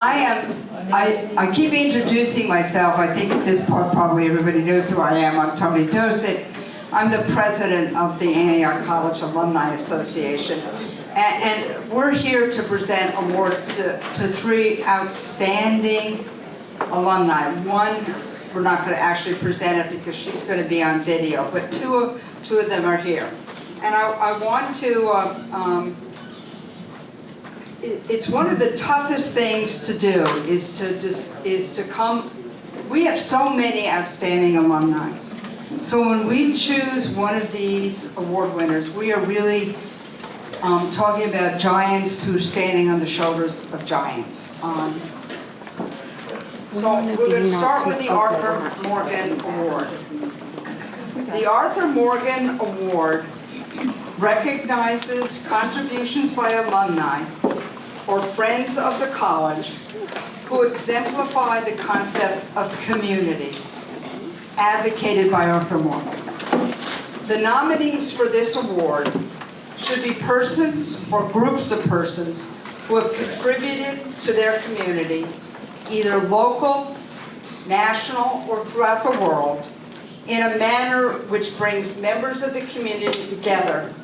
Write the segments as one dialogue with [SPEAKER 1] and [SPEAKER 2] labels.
[SPEAKER 1] I keep introducing myself. I think at this point probably everybody knows who I am. I'm Tony Dosett. I'm the president of the Antioch College Alumni Association. And we're here to present awards to three outstanding alumni. One, we're not going to actually present it because she's going to be on video, but two of them are here. And I want to, it's one of the toughest things to do is to come. We have so many outstanding alumni. So when we choose one of these award winners, we are really talking about giants who are standing on the shoulders of giants. So we're going to start with the Arthur Morgan Award. The Arthur Morgan Award recognizes contributions by alumni or friends of the college who exemplify the concept of community, advocated by Arthur Morgan. The nominees for this award should be persons or groups of persons who have contributed to their community, either local, national, or throughout the world, in a manner which brings members of the community together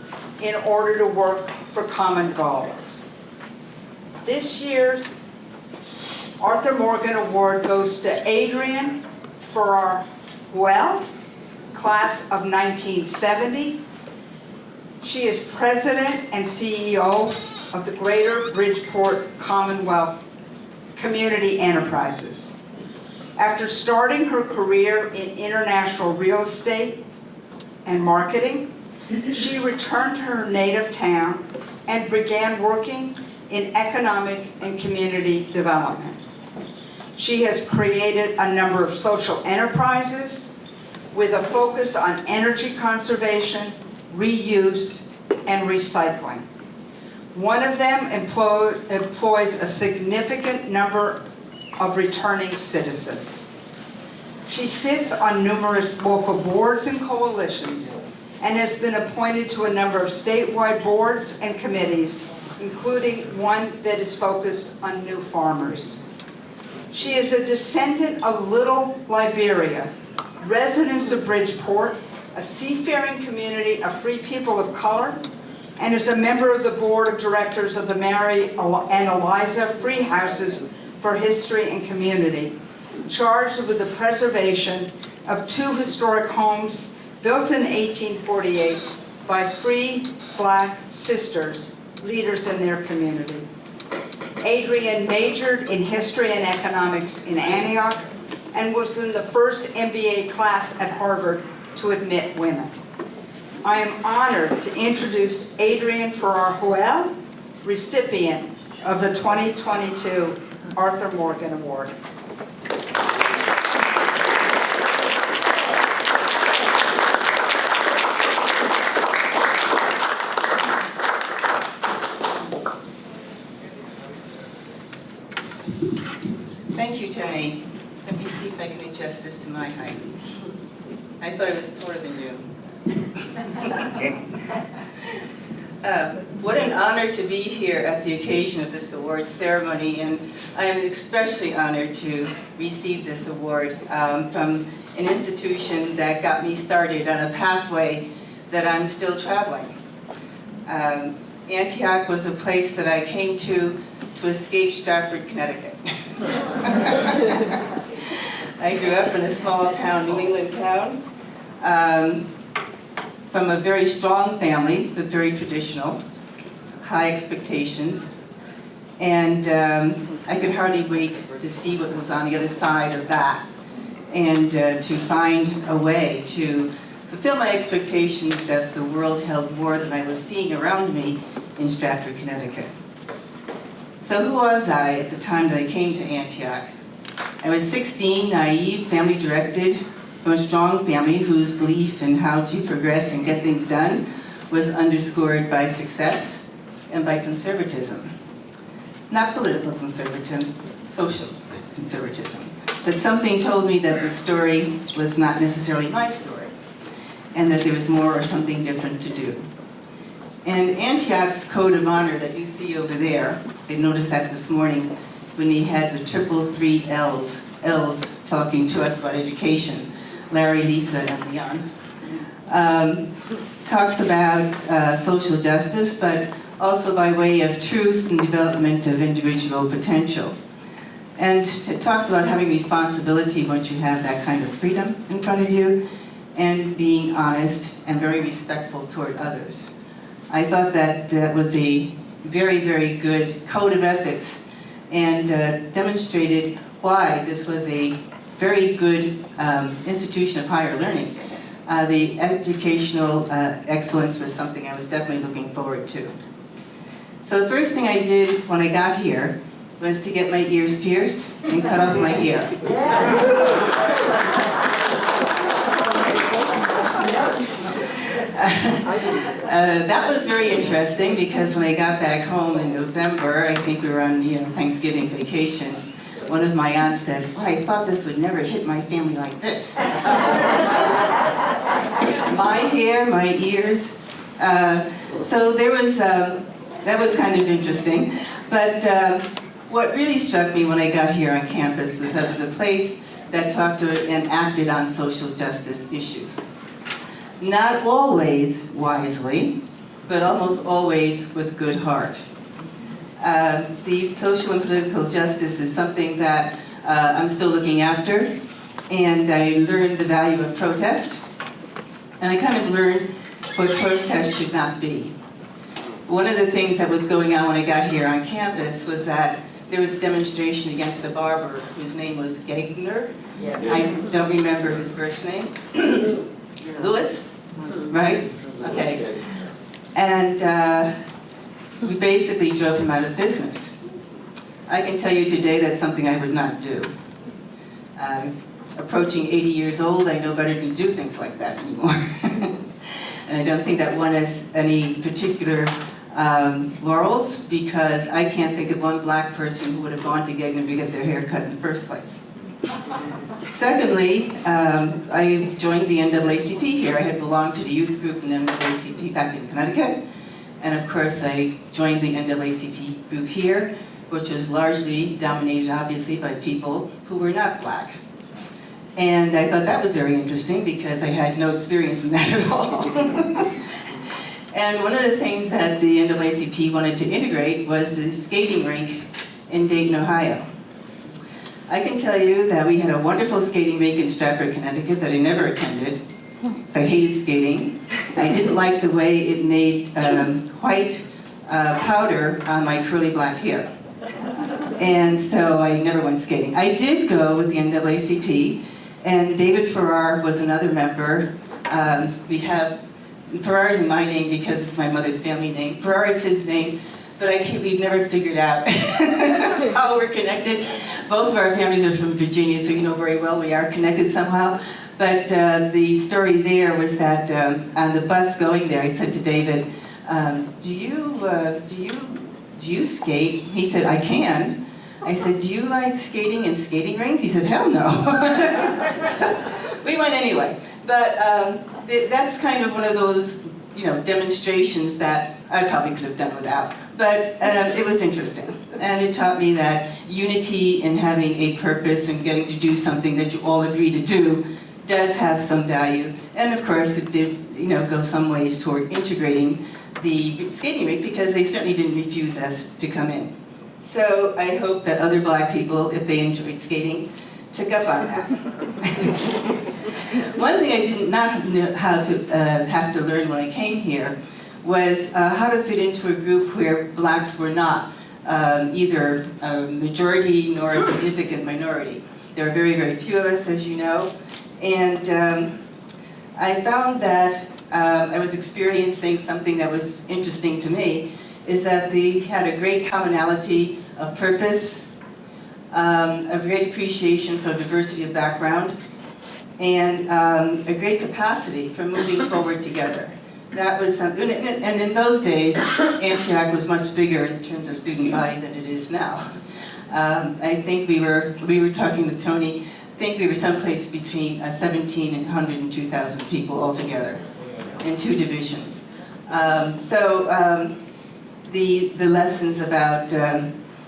[SPEAKER 1] in order to work for common goals. This year's Arthur Morgan Award goes to Adrienne Houel, class of 1970. She is president and CEO of the Greater Bridgeport Community Enterprises. After starting her career in international real estate and marketing, she returned to her native town and began working in economic and community development. She has created a number of social enterprises with a focus on energy conservation, reuse, and recycling. One of them employs a significant number of returning citizens. She sits on numerous local boards and coalitions and has been appointed to a number of statewide boards and committees, including one that is focused on new farmers. She is a descendant of Little Liberia, residents of Bridgeport, a seafaring community of free people of color, and is a member of the board of directors of the Mary and Eliza Free Houses for History and Community, charged with the preservation of two historic homes built in 1848 by free Black sisters, leaders in their community. Adrian majored in history and economics in Antioch and was in the first MBA class at Harvard to admit women. I am honored to introduce Adrienne Ferrara, recipient of the 2022 Arthur Morgan Award.
[SPEAKER 2] Thank you, Tony. Let me see if I can adjust this to my height. I thought I was taller than you. What an honor to be here at the occasion of this award ceremony, and I am especially honored to receive this award from an institution that got me started on a pathway that I'm still traveling. Antioch was a place that I came to escape Stratford, Connecticut. I grew up in a small town, New England town, from a very strong family, but very traditional, high expectations, and I could hardly wait to see what was on the other side of that, and to find a way to fulfill my expectations that the world held more than I was seeing around me in Stratford, Connecticut. So who was I at the time that I came to Antioch? I was 16, naive, family-directed, from a strong family whose belief in how to progress and get things done was underscored by success and by conservatism. Not political conservatism, social conservatism. But something told me that the story was not necessarily my story, and that there was more or something different to do. And Antioch's code of honor that you see over there, I noticed that this morning, when he had the triple three L's talking to us about education, Larry, Lisa, and Leon. Talks about social justice, but also by way of truth and development of individual potential. And it talks about having responsibility once you have that kind of freedom in front of you, and being honest and very respectful toward others. I thought that was a very, very good code of ethics, and demonstrated why this was a very good institution of higher learning. The educational excellence was something I was definitely looking forward to. So the first thing I did when I got here was to get my ears pierced and cut off my hair. That was very interesting because when I got back home in November, I think we were on Thanksgiving vacation, one of my aunts said, "Well, I thought this would never hit my family like this." My hair, my ears. So there was, that was kind of interesting. But what really struck me when I got here on campus was that it was a place that talked to and acted on social justice issues. Not always wisely, but almost always with good heart. The social and political justice is something that I'm still looking after, and I learned the value of protest, and I kind of learned what protest should not be. One of the things that was going on when I got here on campus was that there was a demonstration against a barber whose name was Gagner. I don't remember his first name. Lewis, right? Okay. And we basically drove him out of business. I can tell you today that's something I would not do. Approaching 80 years old, I know better than to do things like that anymore. And I don't think that one has any particular laurels, because I can't think of one black person who would have gone to Gagner to get their hair cut in the first place. Secondly, I joined the NAACP here. I had belonged to the youth group in NAACP back in Connecticut. And of course, I joined the NAACP group here, which was largely dominated, obviously, by people who were not black. And I thought that was very interesting because I had no experience in that at all. And one of the things that the NAACP wanted to integrate was the skating rink in Dayton, Ohio. I can tell you that we had a wonderful skating rink in Stratford, Connecticut that I never attended, because I hated skating. I didn't like the way it made white powder on my curly black hair. And so I never went skating. I did go with the NAACP, and David Ferrara was another member. We have, Ferrara's in my name because it's my mother's family name. Ferrara's his name, but we've never figured out how we're connected. Both of our families are from Virginia, so you know very well we are connected somehow. But the story there was that on the bus going there, I said to David, do you skate? He said, I can. I said, do you like skating in skating rinks? He said, hell no. So we went anyway. But that's kind of one of those, demonstrations that I probably could have done without. But it was interesting. And it taught me that unity and having a purpose and getting to do something that you all agree to do does have some value. And of course, it did, go some ways toward integrating the skating rink, because they certainly didn't refuse us to come in. So I hope that other black people, if they enjoyed skating, took up on that. One thing I did not know how to have to learn when I came here was how to fit into a group where blacks were not either a majority nor a significant minority. There are very, very few of us, as you know. And I found that I was experiencing something that was interesting to me, is that they had a great commonality of purpose, a great appreciation for diversity of background, and a great capacity for moving forward together. That was something, and in those days, Antioch was much bigger in terms of student body than it is now. I think we were talking with Tony, I think we were someplace between 17 and 102,000 people altogether in 2 divisions. The lessons about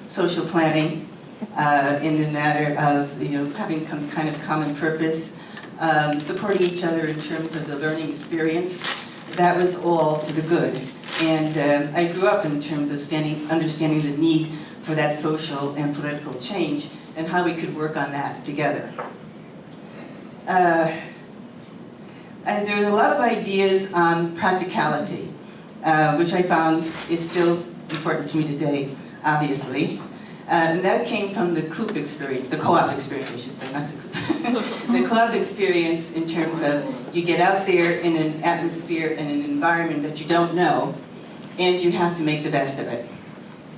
[SPEAKER 2] social planning in the matter of having kind of common purpose, supporting each other in terms of the learning experience. That was all to the good. And I grew up in terms of understanding the need for that social and political change and how we could work on that together. And there was a lot of ideas on practicality, which I found is still important to me today, obviously. And that came from the COOP experience, the co-op experience, I should say, not the COOP. The co-op experience in terms of you get out there in an atmosphere and an environment that you don't know, and you have to make the best of it.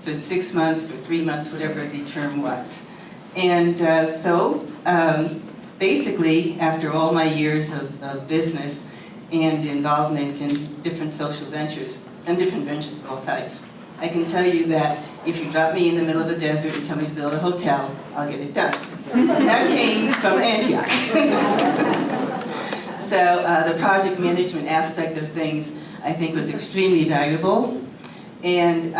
[SPEAKER 2] For 6 months, for 3 months, whatever the term was. And basically, after all my years of business and involvement in different social ventures, and different ventures of all types, I can tell you that if you drop me in the middle of a desert and tell me to build a hotel, I'll get it done. That came from Antioch. So the project management aspect of things, I think, was extremely valuable and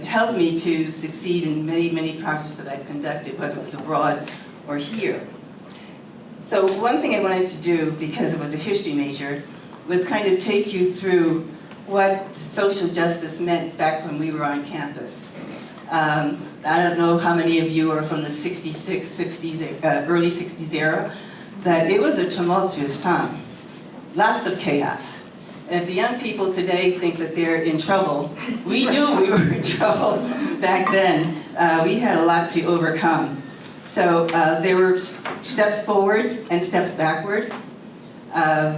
[SPEAKER 2] helped me to succeed in many, many projects that I've conducted, whether it was abroad or here. So one thing I wanted to do, because it was a history major, was kind of take you through what social justice meant back when we were on campus. I don't know how many of you are from the 66, 60s, early 60s era, but it was a tumultuous time. Lots of chaos. And if the young people today think that they're in trouble, we knew we were in trouble back then. We had a lot to overcome. So there were steps forward and steps backward.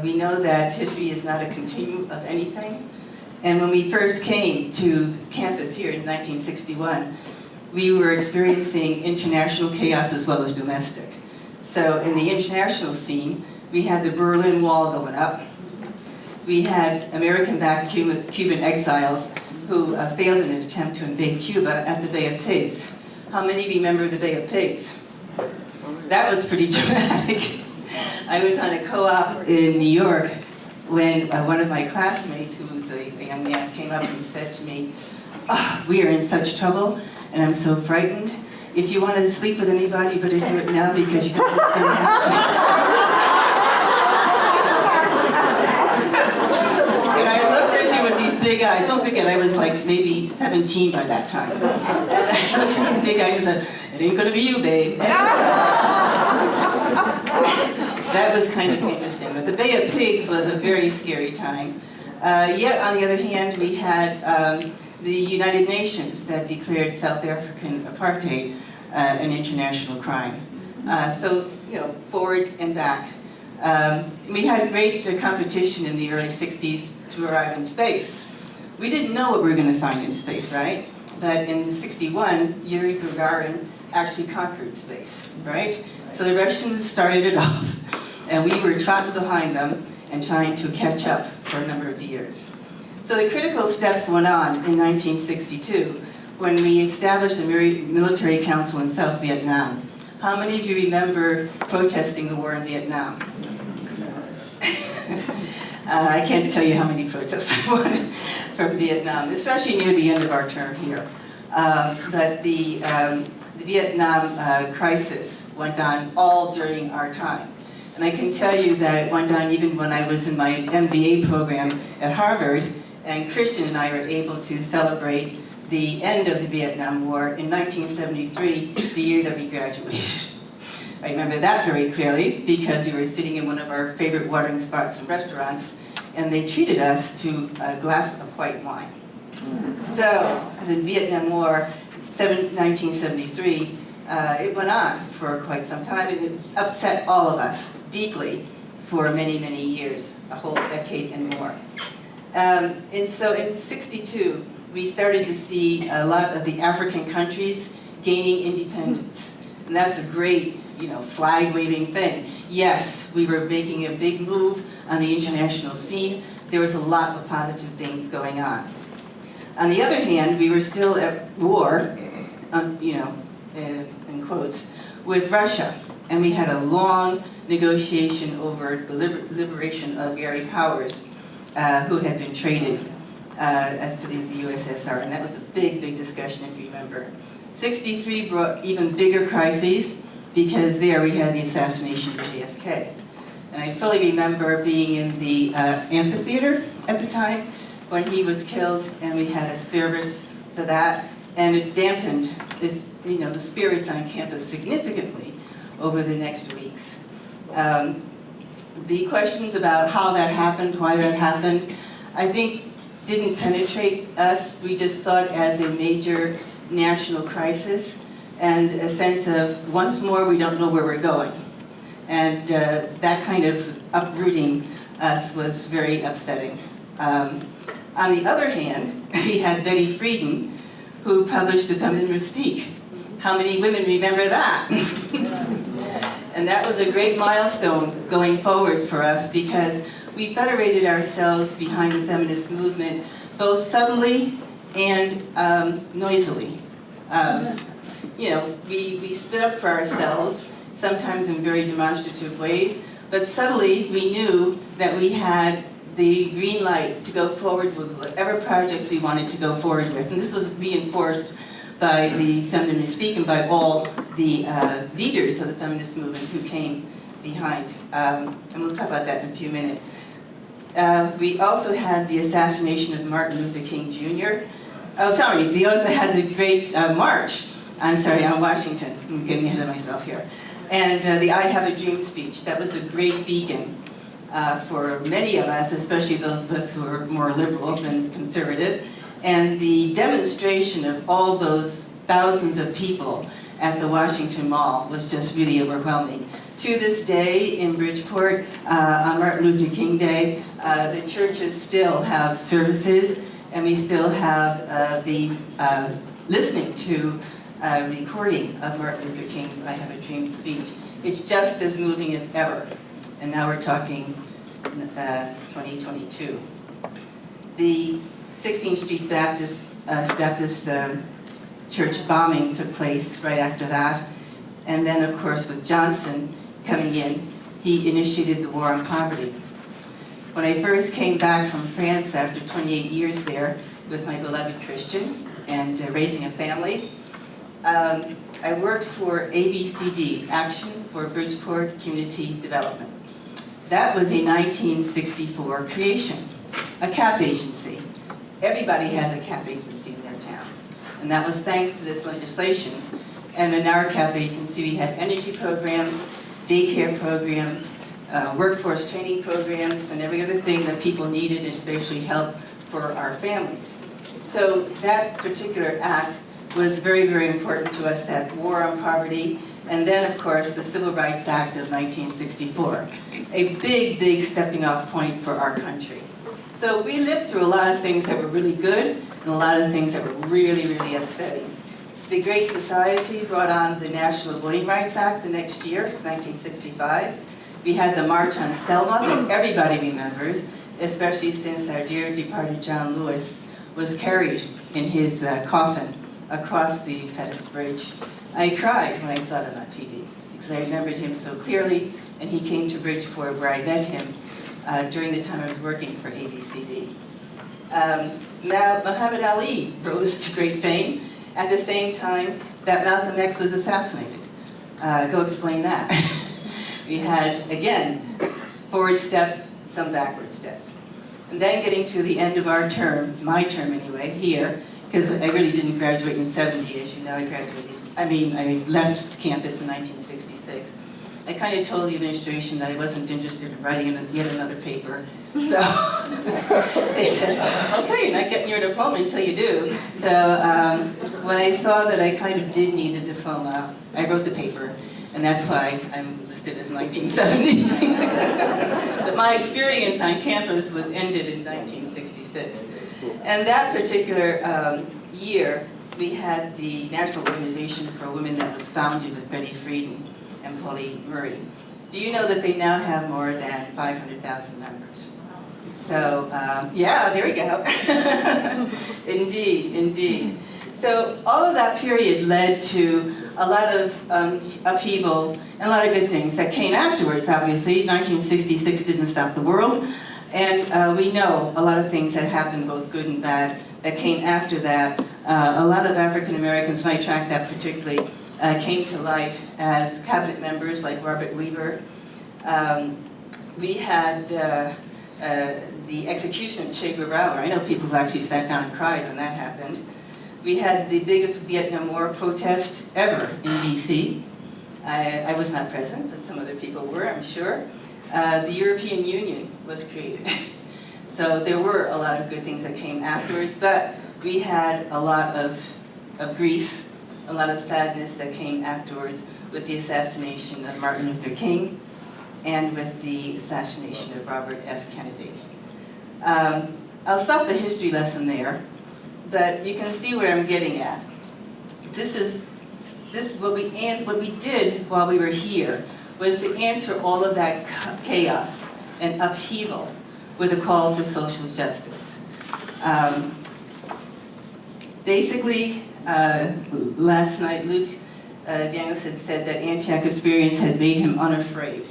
[SPEAKER 2] We know that history is not a continuum of anything. And when we first came to campus here in 1961, we were experiencing international chaos as well as domestic. So in the international scene, we had the Berlin Wall going up. We had American-backed Cuban exiles who failed in an attempt to invade Cuba at the Bay of Pigs. How many remember the Bay of Pigs? That was pretty dramatic. I was on a co-op in New York when one of my classmates, who was a young man, came up and said to me, "Oh, we are in such trouble, and I'm so frightened. If you want to sleep with anybody, you better do it now because you don't know what's going to happen." And I looked at him with these big eyes. Don't forget, I was like maybe 17 by that time. And I looked at him with big eyes and said, "It ain't going to be you, babe." That was kind of interesting. But the Bay of Pigs was a very scary time. Yet, on the other hand, we had the United Nations that declared South African apartheid an international crime. So, forward and back. We had great competition in the early 60s to arrive in space. We didn't know what we were going to find in space, right? But in 61, Yuri Gagarin actually conquered space, right? So the Russians started it off, and we were trotting behind them and trying to catch up for a number of years. So the critical steps went on in 1962 when we established a military council in South Vietnam. How many of you remember protesting the war in Vietnam? I can't tell you how many protests I won from Vietnam, especially near the end of our term here. But the Vietnam crisis went on all during our time. And I can tell you that it went on even when I was in my MBA program at Harvard, and Christian and I were able to celebrate the end of the Vietnam War in 1973, the year that we graduated. I remember that very clearly because we were sitting in one of our favorite watering spots and restaurants, and they treated us to a glass of white wine. So the Vietnam War, 1973, it went on for quite some time, and it upset all of us deeply for many, many years, a whole decade and more. And so in '62, we started to see a lot of the African countries gaining independence. And that's a great, flag-waving thing. Yes, we were making a big move on the international scene. There was a lot of positive things going on. On the other hand, we were still at war, in quotes, with Russia. And we had a long negotiation over the liberation of Gary Powers, who had been traded for the USSR. And that was a big, big discussion, if you remember. '63 brought even bigger crises because there we had the assassination of JFK. And I fully remember being in the amphitheater at the time when he was killed, and we had a service for that, and it dampened this, the spirits on campus significantly over the next weeks. The questions about how that happened, why that happened, I think didn't penetrate us. We just saw it as a major national crisis and a sense of, once more, we don't know where we're going. And that kind of uprooting us was very upsetting. On the other hand, we had Betty Friedan, who published The Feminine Mystique. How many women remember that? And that was a great milestone going forward for us because we federated ourselves behind the feminist movement both subtly and noisily. We stood up for ourselves, sometimes in very demonstrative ways, but subtly we knew that we had the green light to go forward with whatever projects we wanted to go forward with. And this was reinforced by the Feminine Mystique and by all the leaders of the feminist movement who came behind. And we'll talk about that in a few minutes. We also had the assassination of Martin Luther King Jr. We also had the great march, on Washington. I'm getting ahead of myself here. And the I Have a Dream speech. That was a great beacon for many of us, especially those of us who are more liberal than conservative. And the demonstration of all those thousands of people at the Washington Mall was just really overwhelming. To this day in Bridgeport, on Martin Luther King Day, the churches still have services, and we still have listening to a recording of Martin Luther King's I Have a Dream speech. It's just as moving as ever. And now we're talking 2022. The 16th Street Baptist Church bombing took place right after that. And then, of course, with Johnson coming in, he initiated the war on poverty. When I first came back from France after 28 years there with my beloved Christian and raising a family, I worked for ABCD, Action for Bridgeport Community Development. That was a 1964 creation, a CAP agency. Everybody has a CAP agency in their town. And that was thanks to this legislation. And in our CAP agency, we had energy programs, daycare programs, workforce training programs, and every other thing that people needed, especially help for our families. So that particular act was very, very important to us, that war on poverty, and then, of course, the Civil Rights Act of 1964, a big, big stepping off point for our country. So we lived through a lot of things that were really good and a lot of things that were really, really upsetting. The Great Society brought on the National Voting Rights Act the next year, 1965. We had the March on Selma that everybody remembers, especially since our dear departed John Lewis was carried in his coffin across the Pettus Bridge. I cried when I saw that on TV because I remembered him so clearly, and he came to Bridgeport where I met him during the time I was working for ABCD. Muhammad Ali rose to great fame at the same time that Malcolm X was assassinated. Go explain that. We had, again, forward step, some backward steps. And then getting to the end of our term, my term anyway, here, because I really didn't graduate in '70, as you know, I left campus in 1966. I kind of told the administration that I wasn't interested in writing yet another paper. So they said, okay, you're not getting your diploma until you do. So when I saw that I kind of did need a diploma, I wrote the paper, and that's why I'm listed as 1970. But my experience on campus was ended in 1966. And that particular year, we had the National Organization for Women that was founded with Betty Friedan and Pauline Murray. Do you know that they now have more than 500,000 members? So, yeah, there we go. Indeed, indeed. So all of that period led to a lot of upheaval and a lot of good things that came afterwards, obviously. 1966 didn't stop the world. And we know a lot of things that happened, both good and bad, that came after that A lot of African Americans, and I tracked that particularly, came to light as cabinet members like Robert Weaver. We had the execution of Che Guevara. I know people who actually sat down and cried when that happened. We had the biggest Vietnam War protest ever in DC. I was not present, but some other people were, I'm sure. The European Union was created. So there were a lot of good things that came afterwards, but we had a lot of grief, a lot of sadness that came afterwards with the assassination of Martin Luther King and with the assassination of Robert F. Kennedy. I'll stop the history lesson there, but you can see where I'm getting at. This is what we did while we were here was to answer all of that chaos and upheaval with a call for social justice. Basically, last night Luke Daniels had said that Antioch experience had made him unafraid.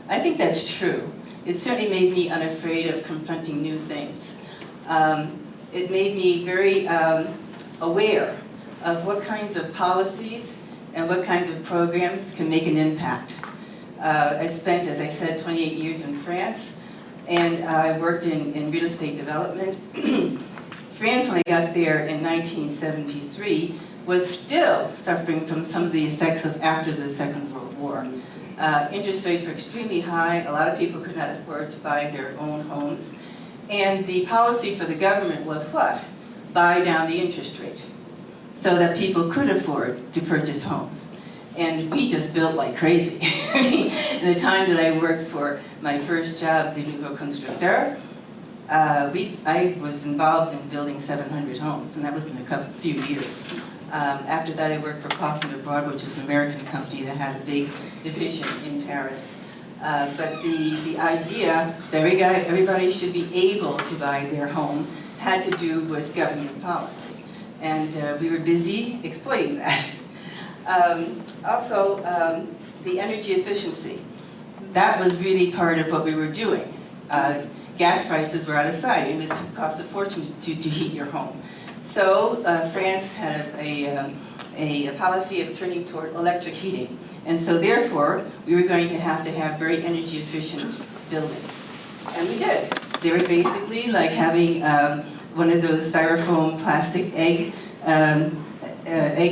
[SPEAKER 2] I think that's true. It certainly made me unafraid of confronting new things. It made me very aware of what kinds of policies and what kinds of programs can make an impact. I spent, as I said, 28 years in France, and I worked in real estate development. France, when I got there in 1973, was still suffering from some of the effects of after the Second World War. Interest rates were extremely high. A lot of people could not afford to buy their own homes. And the policy for the government was what? Buy down the interest rate so that people could afford to purchase homes. And we just built like crazy. In the time that I worked for my first job, the Nouveau Constructeur, I was involved in building 700 homes, and that was in a few years. After that, I worked for Cofield Abroad, which is an American company that had a big division in Paris. But the idea that everybody should be able to buy their home had to do with government policy. And we were busy exploiting that. Also, the energy efficiency. That was really part of what we were doing. Gas prices were out of sight. It cost a fortune to heat your home. So France had a policy of turning toward electric heating. And so therefore, we were going to have very energy efficient buildings. And we did. They were basically like having one of those styrofoam plastic egg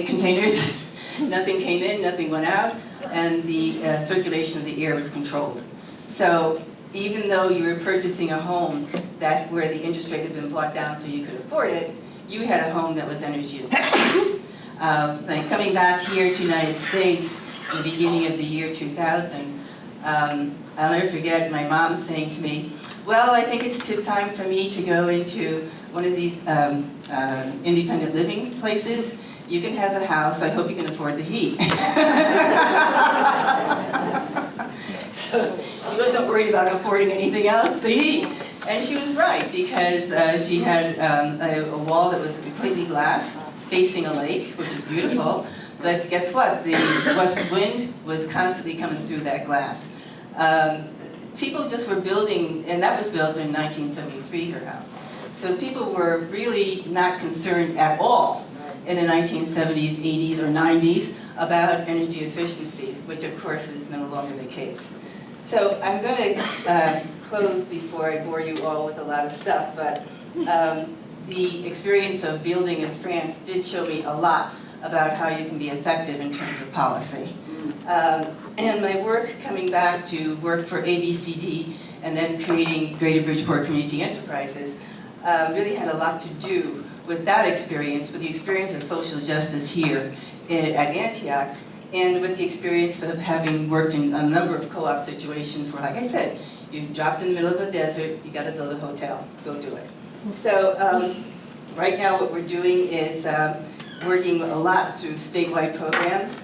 [SPEAKER 2] containers. Nothing came in, nothing went out, and the circulation of the air was controlled. So even though you were purchasing a home where the interest rate had been brought down so you could afford it, you had a home that was energy efficient. Like coming back here to the United States in the beginning of the year 2000, I'll never forget my mom saying to me, well, I think it's time for me to go into one of these independent living places. You can have the house, I hope you can afford the heat. So she wasn't worried about affording anything else, the heat. And she was right, because she had a wall that was completely glass, facing a lake, which is beautiful. But guess what? The west wind was constantly coming through that glass. People just were building, and that was built in 1973, her house. So people were really not concerned at all in the 1970s, 80s, or 90s about energy efficiency, which of course is no longer the case. So I'm going to close before I bore you all with a lot of stuff, but the experience of building in France did show me a lot about how you can be effective in terms of policy. And my work coming back to work for ABCD and then creating Greater Bridgeport Community Enterprises really had a lot to do with that experience, with the experience of social justice here at Antioch, and with the experience of having worked in a number of co-op situations where, like I said, you're dropped in the middle of a desert, you got to build a hotel, go do it. So right now what we're doing is working a lot through statewide programs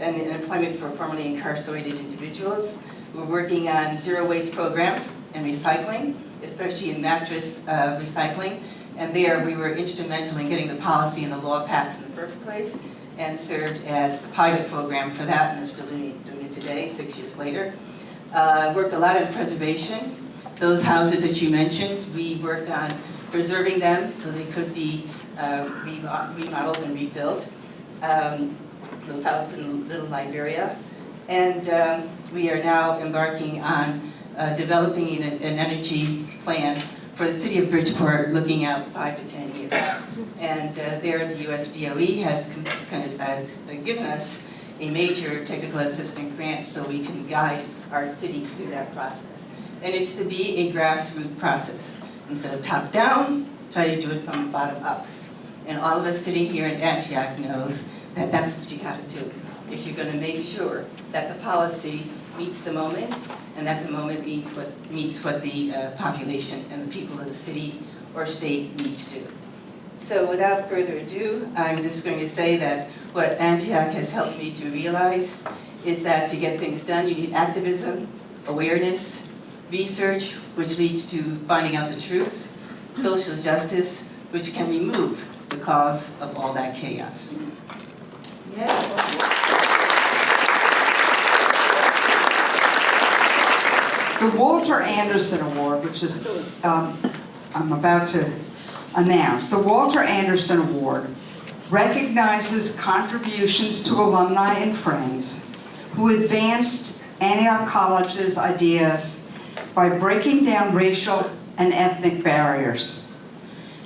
[SPEAKER 2] and employment for formerly incarcerated individuals. We're working on zero waste programs and recycling, especially in mattress recycling. And there we were instrumental in getting the policy and the law passed in the first place and served as the pilot program for that, and we're still doing it today, 6 years later. Worked a lot on preservation. Those houses that you mentioned, we worked on preserving them so they could be remodeled and rebuilt those houses in Little Liberia. And we are now embarking on developing an energy plan for the city of Bridgeport, looking out 5 to 10 years. And there, the US DOE has given us a major technical assistance grant so we can guide our city through that process. And it's to be a grassroots process. Instead of top down, try to do it from bottom up. And all of us sitting here in Antioch knows that that's what you gotta do if you're gonna make sure that the policy meets the moment and that the moment meets what the population and the people of the city or state need to do. So without further ado, I'm just going to say that what Antioch has helped me to realize is that to get things done, you need activism, awareness, research, which leads to finding out the truth, social justice, which can remove the cause of all that chaos.
[SPEAKER 1] Yes. The Walter Anderson Award, which is, I'm about to announce, the Walter Anderson Award recognizes contributions to alumni and friends who advanced Antioch College's ideas by breaking down racial and ethnic barriers.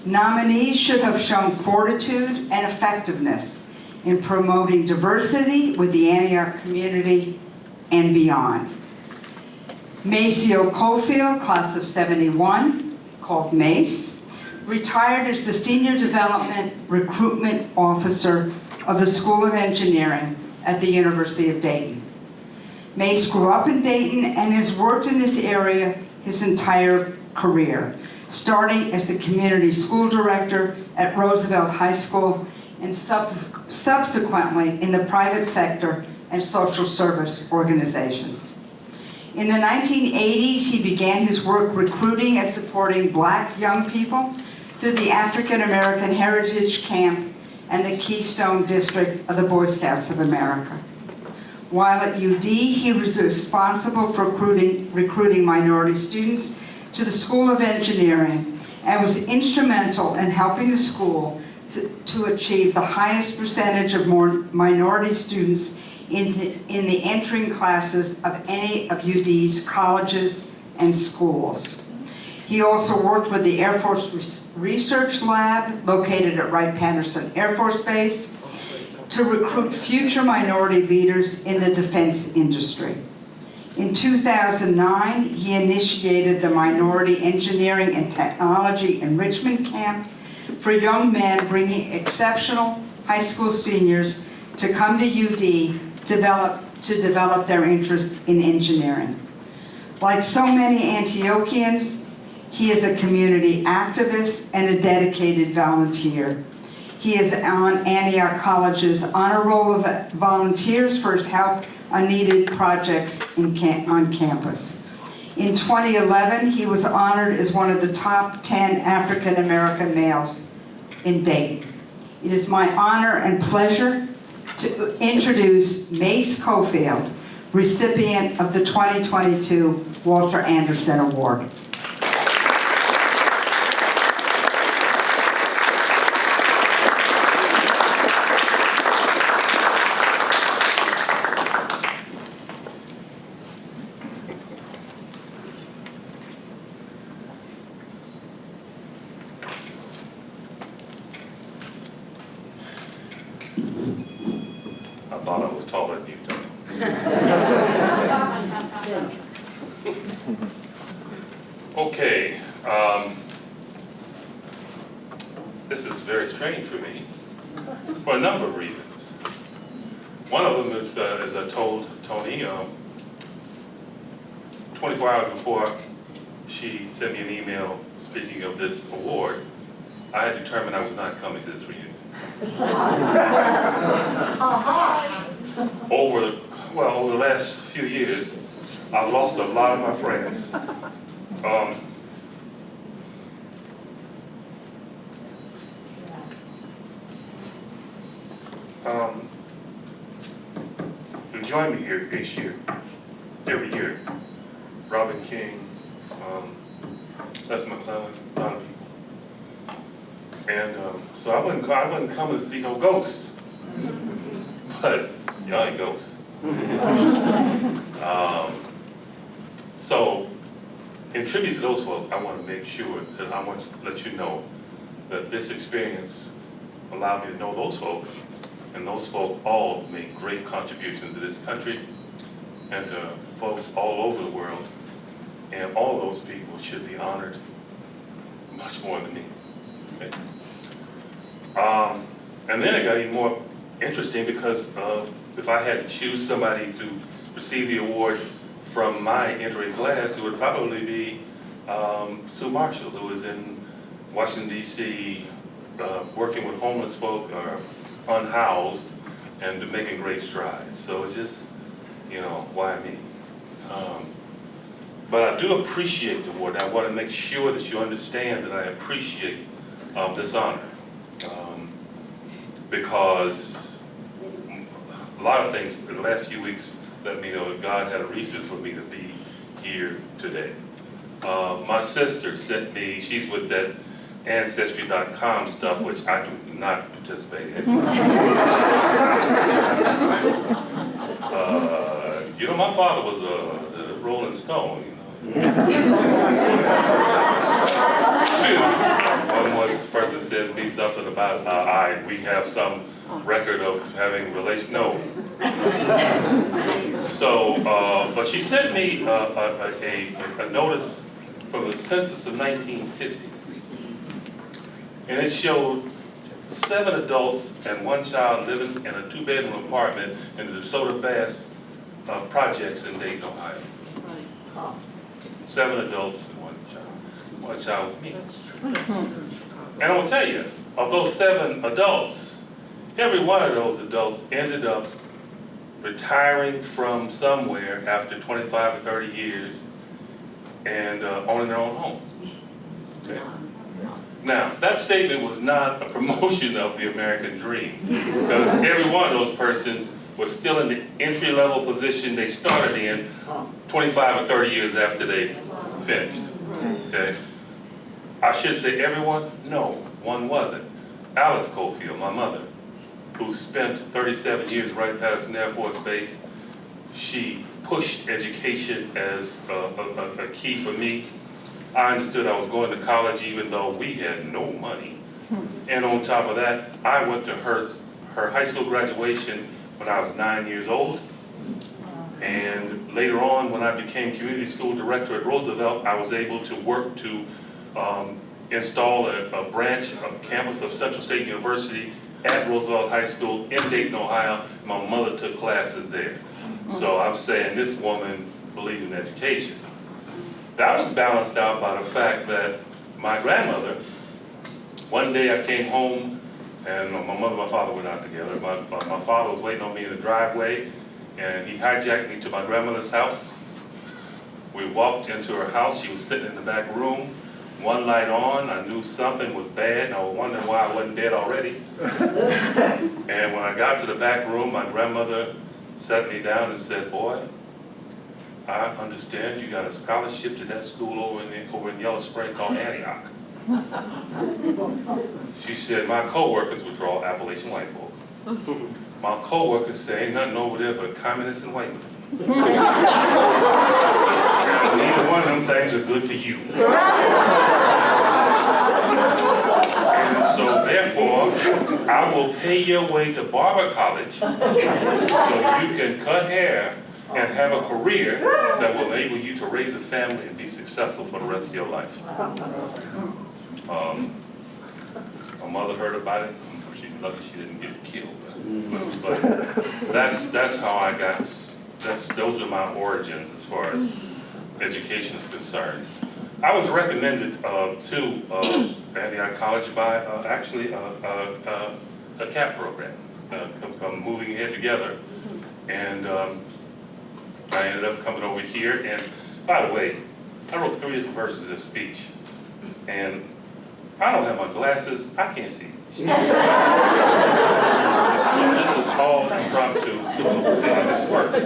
[SPEAKER 1] Nominees should have shown fortitude and effectiveness in promoting diversity with the Antioch community and beyond. Maceo Cofield, class of '71, called Mace, retired as the Senior Development Recruitment Officer of the School of Engineering at the University of Dayton. Mace grew up in Dayton and has worked in this area his entire career, starting as the community school director at Roosevelt High School and subsequently in the private sector and social service organizations. In the 1980s, he began his work recruiting and supporting Black young people through the African American Heritage Camp and the Keystone District of the Boy Scouts of America. While at UD, he was responsible for recruiting minority students to the School of Engineering and was instrumental in helping the school to achieve the highest percentage of minority students in the entering classes of any of UD's colleges and schools. He also worked with the Air Force Research Lab, located at Wright-Patterson Air Force Base, to recruit future minority leaders in the defense industry. In 2009, he initiated the Minority Engineering and Technology Enrichment Camp for young men, bringing exceptional high school seniors to come to UD to develop their interest in engineering. Like so many Antiochians, he is a community activist and a dedicated volunteer. He is on Antioch College's honor roll of volunteers for his help on needed projects on campus. In 2011, he was honored as one of the top 10 African American males in Dayton. It is my honor and pleasure to introduce Mace Cofield, recipient of the 2022 Walter Anderson Award.
[SPEAKER 3] I thought I was taller than you, Tony. Okay, this is very strange for me for a number of reasons. One of them is, as I told Tony, 24 hours before she sent me an email speaking of this award, I had determined I was not coming to this reunion. Over the last few years, I've lost a lot of my friends. Who join me here each year, every year. Robin King, Les McClellan, a lot of people. And so I wasn't coming to see no ghosts, but y'all ain't ghosts. So in tribute to those folks, I want to make sure that I want to let you know that this experience allowed me to know those folk, and those folk all made great contributions to this country and to folks all over the world, and all those people should be honored much more than me. Okay? And then it got even more interesting because if I had to choose somebody to receive the award from my entering class, it would probably be Sue Marshall, who was in Washington, D.C., working with homeless folk or unhoused and making great strides. So it's just, you know, why me? But I do appreciate the award. I want to make sure that you understand that I appreciate this honor. Because a lot of things in the last few weeks let me know that God had a reason for me to be here today. My sister sent me, she's with that Ancestry.com stuff, which I do not participate in. You know, my father was a Rolling Stone, you know. One more person says me something about we have some record of having relation. No. So, but she sent me a notice from the census of 1950, and it showed 7 adults and 1 child living in a 2-bedroom apartment in the DeSoto Bass projects in Dayton, Ohio. 7 adults and 1 child. 1 child was me. And I will tell you, of those 7 adults, every one of those adults ended up retiring from somewhere after 25 or 30 years and owning their own home. Okay. Now, that statement was not a promotion of the American dream, because every one of those persons was still in the entry-level position they started in 25 or 30 years after they finished. Okay. I should say everyone? No, one wasn't. Alice Cofield, my mother, who spent 37 years right at Patterson Air Force Base, she pushed education as a key for me. I understood I was going to college even though we had no money. And on top of that, I went to her high school graduation when I was 9 years old. And later on, when I became community school director at Roosevelt, I was able to work to install a branch, a campus of Central State University at Roosevelt High School in Dayton, Ohio. My mother took classes there. So I'm saying this woman believed in education. That was balanced out by the fact that my grandmother, one day I came home and my mother and my father were not together. My father was waiting on me in the driveway and he hijacked me to my grandmother's house. We walked into her house. She was sitting in the back room, one light on. I knew something was bad and I was wondering why I wasn't dead already. And when I got to the back room, my grandmother sat me down and said, "Boy, I understand you got a scholarship to that school over in Yellow Spring called Antioch." She said, "My co-workers," which were all Appalachian white folk, "my co-workers say ain't nothing over there but communists and white men. Neither one of them things are good for you. And so therefore, I will pay your way to Barber College so you can cut hair and have a career that will enable you to raise a family and be successful for the rest of your life." My mother heard about it. She's lucky she didn't get killed. But that's how I got. Those are my origins as far as education is concerned. I was recommended to Antioch College by actually a CAP program, Moving Ahead Together, and I ended up coming over here. And by the way, I wrote 3 different verses of this speech, and I don't have my glasses. I can't see. So this is all impromptu, so we'll see how this works.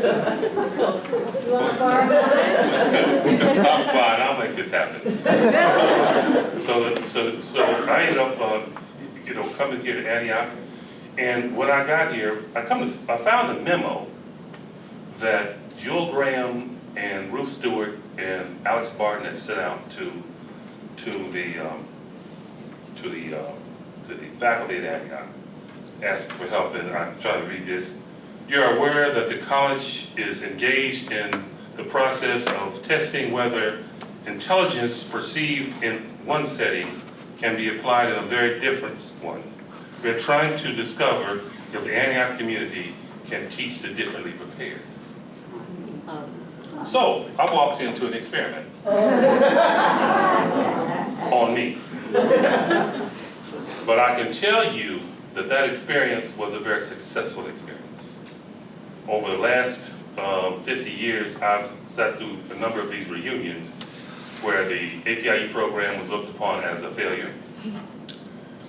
[SPEAKER 3] I'm fine. I'll make this happen. So I ended up coming here to Antioch. And when I got here, I found a memo that Jewel Graham and Ruth Stewart and Alex Barton had sent out to the faculty at Antioch, asking for help. And I'm trying to read this. You're aware that the college is engaged in the process of testing whether intelligence perceived in one setting can be applied in a very different one. We're trying to discover if the Antioch community can teach the differently prepared. So I walked into an experiment on me. But I can tell you that that experience was a very successful experience. Over the last 50 years, I've sat through a number of these reunions where the APIE program was looked upon as a failure,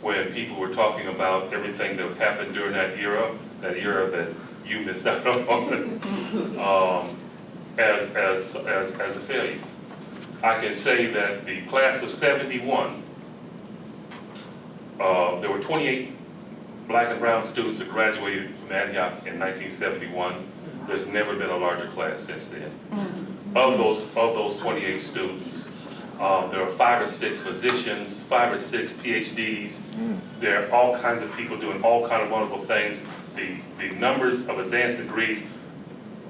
[SPEAKER 3] when people were talking about everything that happened during that era that you missed out on, as a failure. I can say that the class of 71, there were 28 black and brown students that graduated from Antioch in 1971. There's never been a larger class since then. Of those 28 students, there are 5 or 6 physicians, 5 or 6 PhDs. There are all kinds of people doing all kinds of wonderful things. The numbers of advanced degrees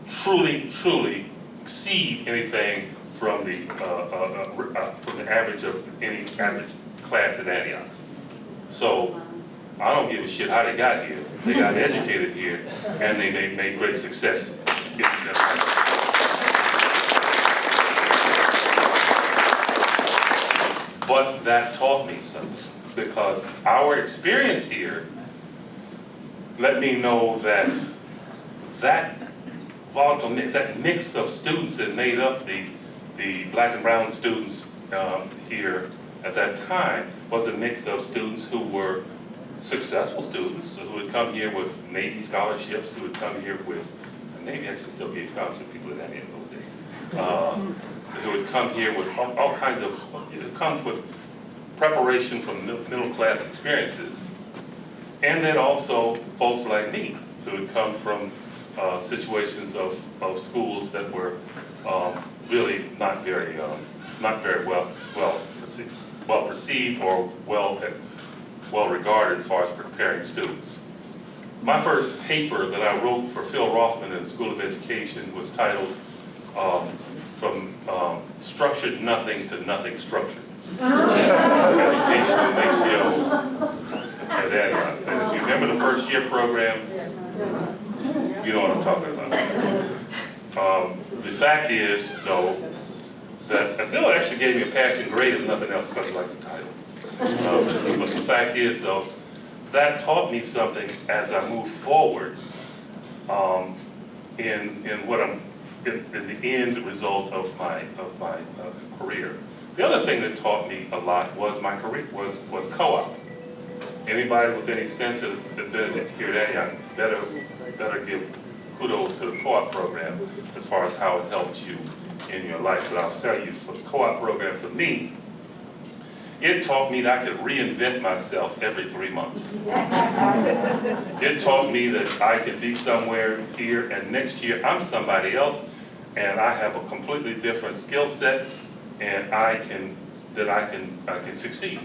[SPEAKER 3] truly exceed anything from the average of any average class at Antioch. So I don't give a shit how they got here. They got educated here, and they made great success. But that taught me something, because our experience here let me know that volatile mix, that mix of students that made up the black and brown students here at that time was a mix of students who were successful students, who would come here with Navy scholarships, who would come here with, Navy actually still gave scholarships to people in those days, who would come here with all kinds of, it comes with preparation from middle class experiences. And then also folks like me, who would come from situations of schools that were really not very well perceived or well regarded as far as preparing students. My first paper that I wrote for Phil Rothman in the School of Education was titled From Structured Nothing to Nothing Structured. Education in Maceo at Adrian. And if you remember the first year program, you know what I'm talking about. The fact is, though, that Phil actually gave me a passing grade, if nothing else, because I like the title. But the fact is, though, that taught me something as I move forward in the end result of my career. The other thing that taught me a lot was my career was co-op. Anybody with any sense of ability here at Antioch better give kudos to the co-op program as far as how it helps you in your life. But I'll tell you, for the co-op program for me, it taught me that I could reinvent myself every 3 months. It taught me that I could be somewhere here and next year I'm somebody else, and I have a completely different skill set, and I can succeed.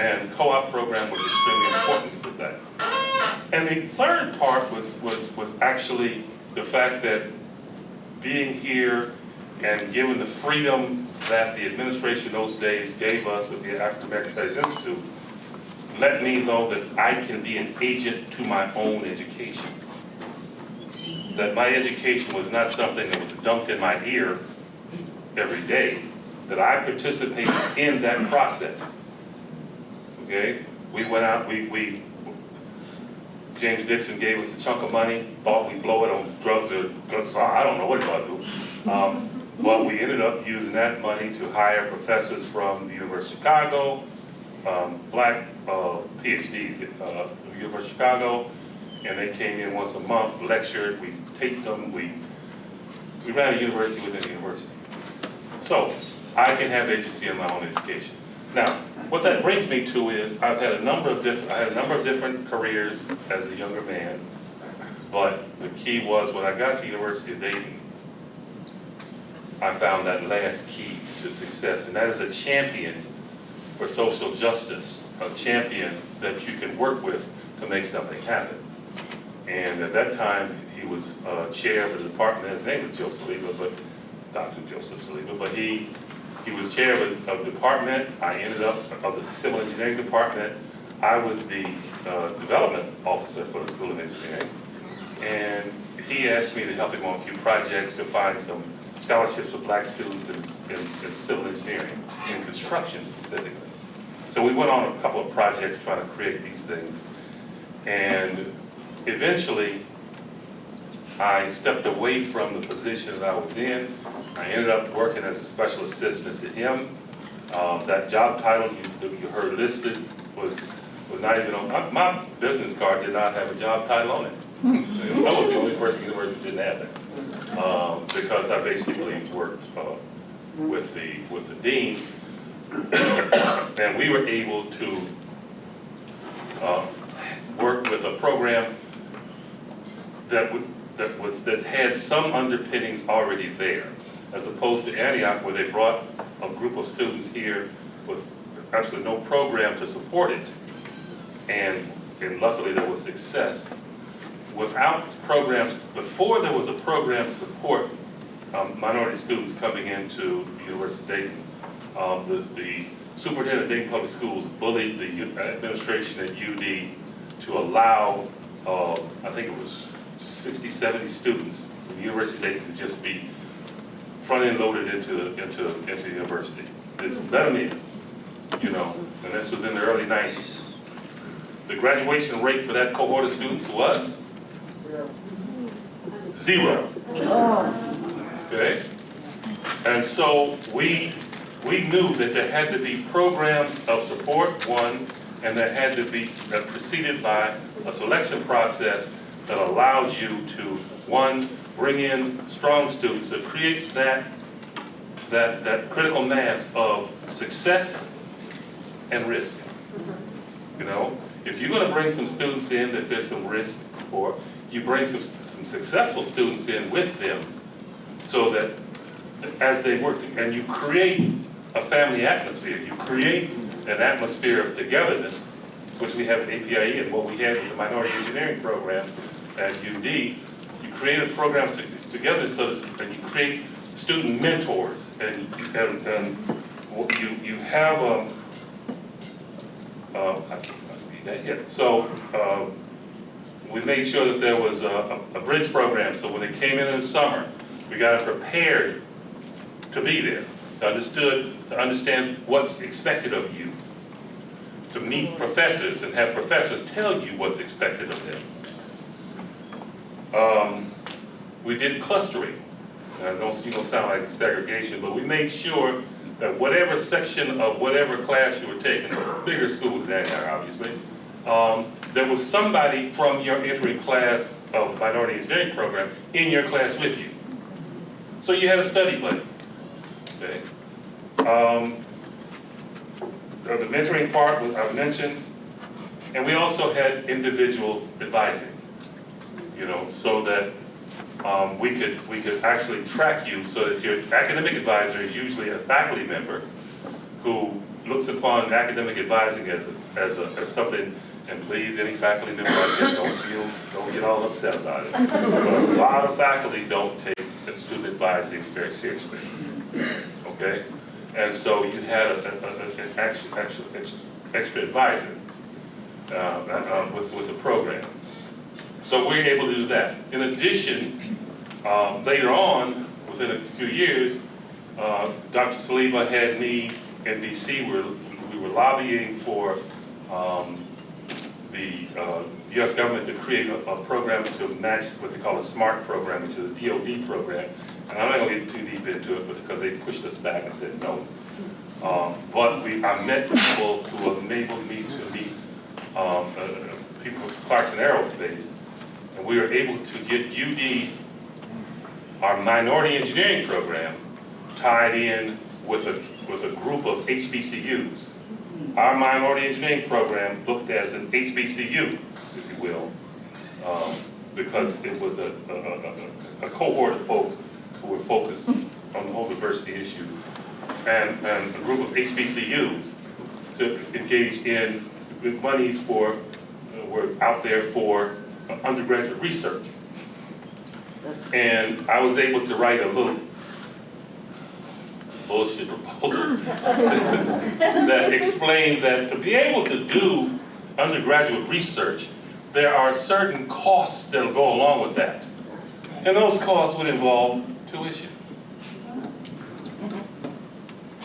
[SPEAKER 3] And co-op program was extremely important for that. And the third part was actually the fact that being here and given the freedom that the administration those days gave us with the African American Studies Institute, let me know that I can be an agent to my own education. That my education was not something that was dumped in my ear every day, that I participated in that process. Okay? We went out, James Dixon gave us a chunk of money, thought we'd blow it on drugs or drugs, I don't know what it ought to do. But we ended up using that money to hire professors from the University of Chicago, black PhDs from the University of Chicago, and they came in once a month, lectured, we taped them, we ran a university within a university. So I can have agency in my own education. Now, what that brings me to is I had a number of different careers as a younger man, but the key was when I got to University of Dayton, I found that last key to success, and that is a champion for social justice, a champion that you can work with to make something happen. And at that time, he was chair of the department. His name was Joe Saliba, but Dr. Joseph Saliba, but he was chair of the department. I ended up of the civil engineering department. I was the development officer for the School of Engineering, and he asked me to help him on a few projects to find some scholarships for black students in civil engineering, in construction specifically. So we went on a couple of projects trying to create these things, and eventually I stepped away from the position that I was in. I ended up working as a special assistant to him. That job title you heard listed was not even on, my business card did not have a job title on it. I was the only person in the university that didn't have that. Because I basically worked with the dean, and we were able to work with a program that had some underpinnings already there, as opposed to Antioch, where they brought a group of students here with absolutely no program to support it, and luckily there was success. Without programs, before there was a program to support minority students coming into the University of Dayton, the superintendent of Dayton Public Schools bullied the administration at UD to allow, I think it was 60, 70 students from the University of Dayton to just be front-end loaded into the university. This let them in, you know, and this was in the early 90s. The graduation rate for that cohort of students was 0. Okay? And so we knew that there had to be programs of support, one, and that had to be preceded by a selection process that allowed you to, one, bring in strong students to create that critical mass of success and risk. You know, if you're going to bring some students in that there's some risk for, you bring some successful students in with them, so that as they work, and you create a family atmosphere, you create an atmosphere of togetherness, which we have at APIE and what we had with the minority engineering program at UD. You create a program together so that you create student mentors, and you have I can't read that yet. So we made sure that there was a bridge program, so when they came in the summer, we got them prepared to be there, to understand what's expected of you, to meet professors and have professors tell you what's expected of them. We did clustering. Don't sound like segregation, but we made sure that whatever section of whatever class you were taking, bigger school than Antioch, obviously, there was somebody from your entering class of minority engineering program in your class with you. So you had a study buddy. Okay. The mentoring part I've mentioned, and we also had individual advising. You know, so that we could actually track you, so that your academic advisor is usually a faculty member who looks upon academic advising as something. And please, any faculty member out there, don't get all upset about it. But a lot of faculty don't take student advising very seriously. Okay, and so you had an extra advisor with the program. So we're able to do that. In addition, later on, within a few years, Dr. Saliba had me in DC. We were lobbying for the U.S. government to create a program to match what they call a SMART program, which is a DOD program. And I'm not going to get too deep into it, but because they pushed us back and said no. But I met people who enabled me to meet people from Clarkson Aerospace, and we were able to get UD, our minority engineering program, tied in with a group of HBCUs. Our minority engineering program looked as an HBCU, if you will, because it was a cohort of folk who were focused on the whole diversity issue, and a group of HBCUs to engage in with monies for, were out there for undergraduate research. And I was able to write a little bullshit proposal that explained that to be able to do undergraduate research, there are certain costs that will go along with that. And those costs would involve tuition.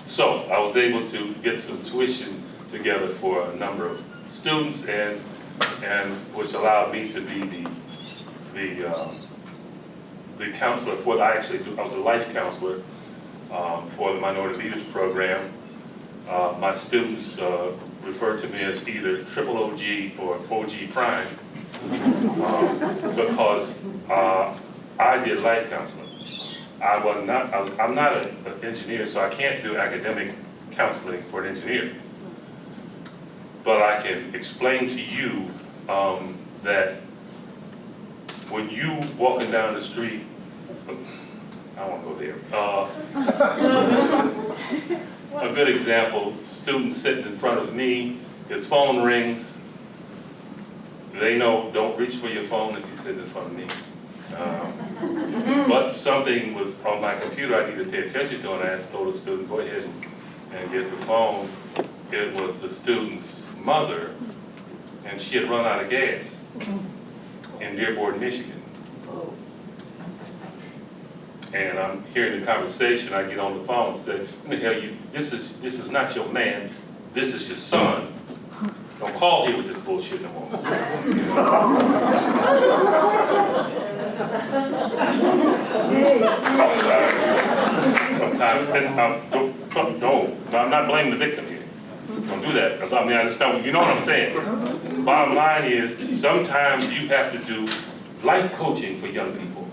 [SPEAKER 3] So I was able to get some tuition together for a number of students, and which allowed me to be the counselor for I was a life counselor for the Minority Leaders Program. My students refer to me as either triple OG or OG Prime because I did life counseling. I'm not an engineer, so I can't do academic counseling for an engineer. But I can explain to you that when you walking down the street, I won't go there. A good example, students sitting in front of me, his phone rings. They know, don't reach for your phone if you sit in front of me. But something was on my computer I needed to pay attention to, and I told the student, go ahead and get the phone. It was the student's mother, and she had run out of gas in Dearborn, Michigan. And I'm hearing the conversation, I get on the phone and say, what the hell this is not your man, this is your son. Don't call here with this bullshit no more. Sometimes, and I'm not blaming the victim here. Don't do that. I mean, I just don't, you know what I'm saying? Bottom line is, sometimes you have to do life coaching for young people.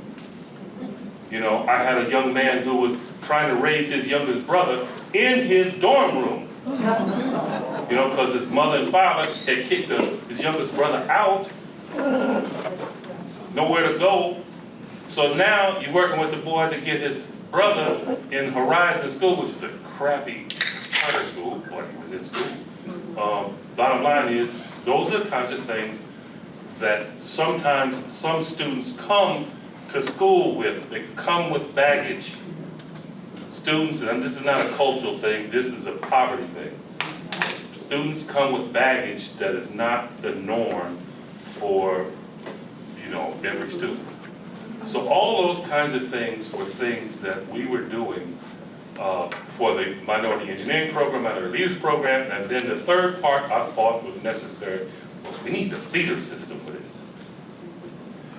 [SPEAKER 3] You know, I had a young man who was trying to raise his youngest brother in his dorm room. You know, because his mother and father had kicked his youngest brother out. Nowhere to go. So now you're working with the boy to get his brother in Horizon School, which is a crappy charter school, but he was in school. Bottom line is, those are the kinds of things that sometimes some students come to school with. They come with baggage. Students, and this is not a cultural thing, this is a poverty thing. Students come with baggage that is not the norm for, you know, every student. So all those kinds of things were things that we were doing for the Minority Engineering Program, Minority Leaders Program, and then the third part I thought was necessary. We need a feeder system for this.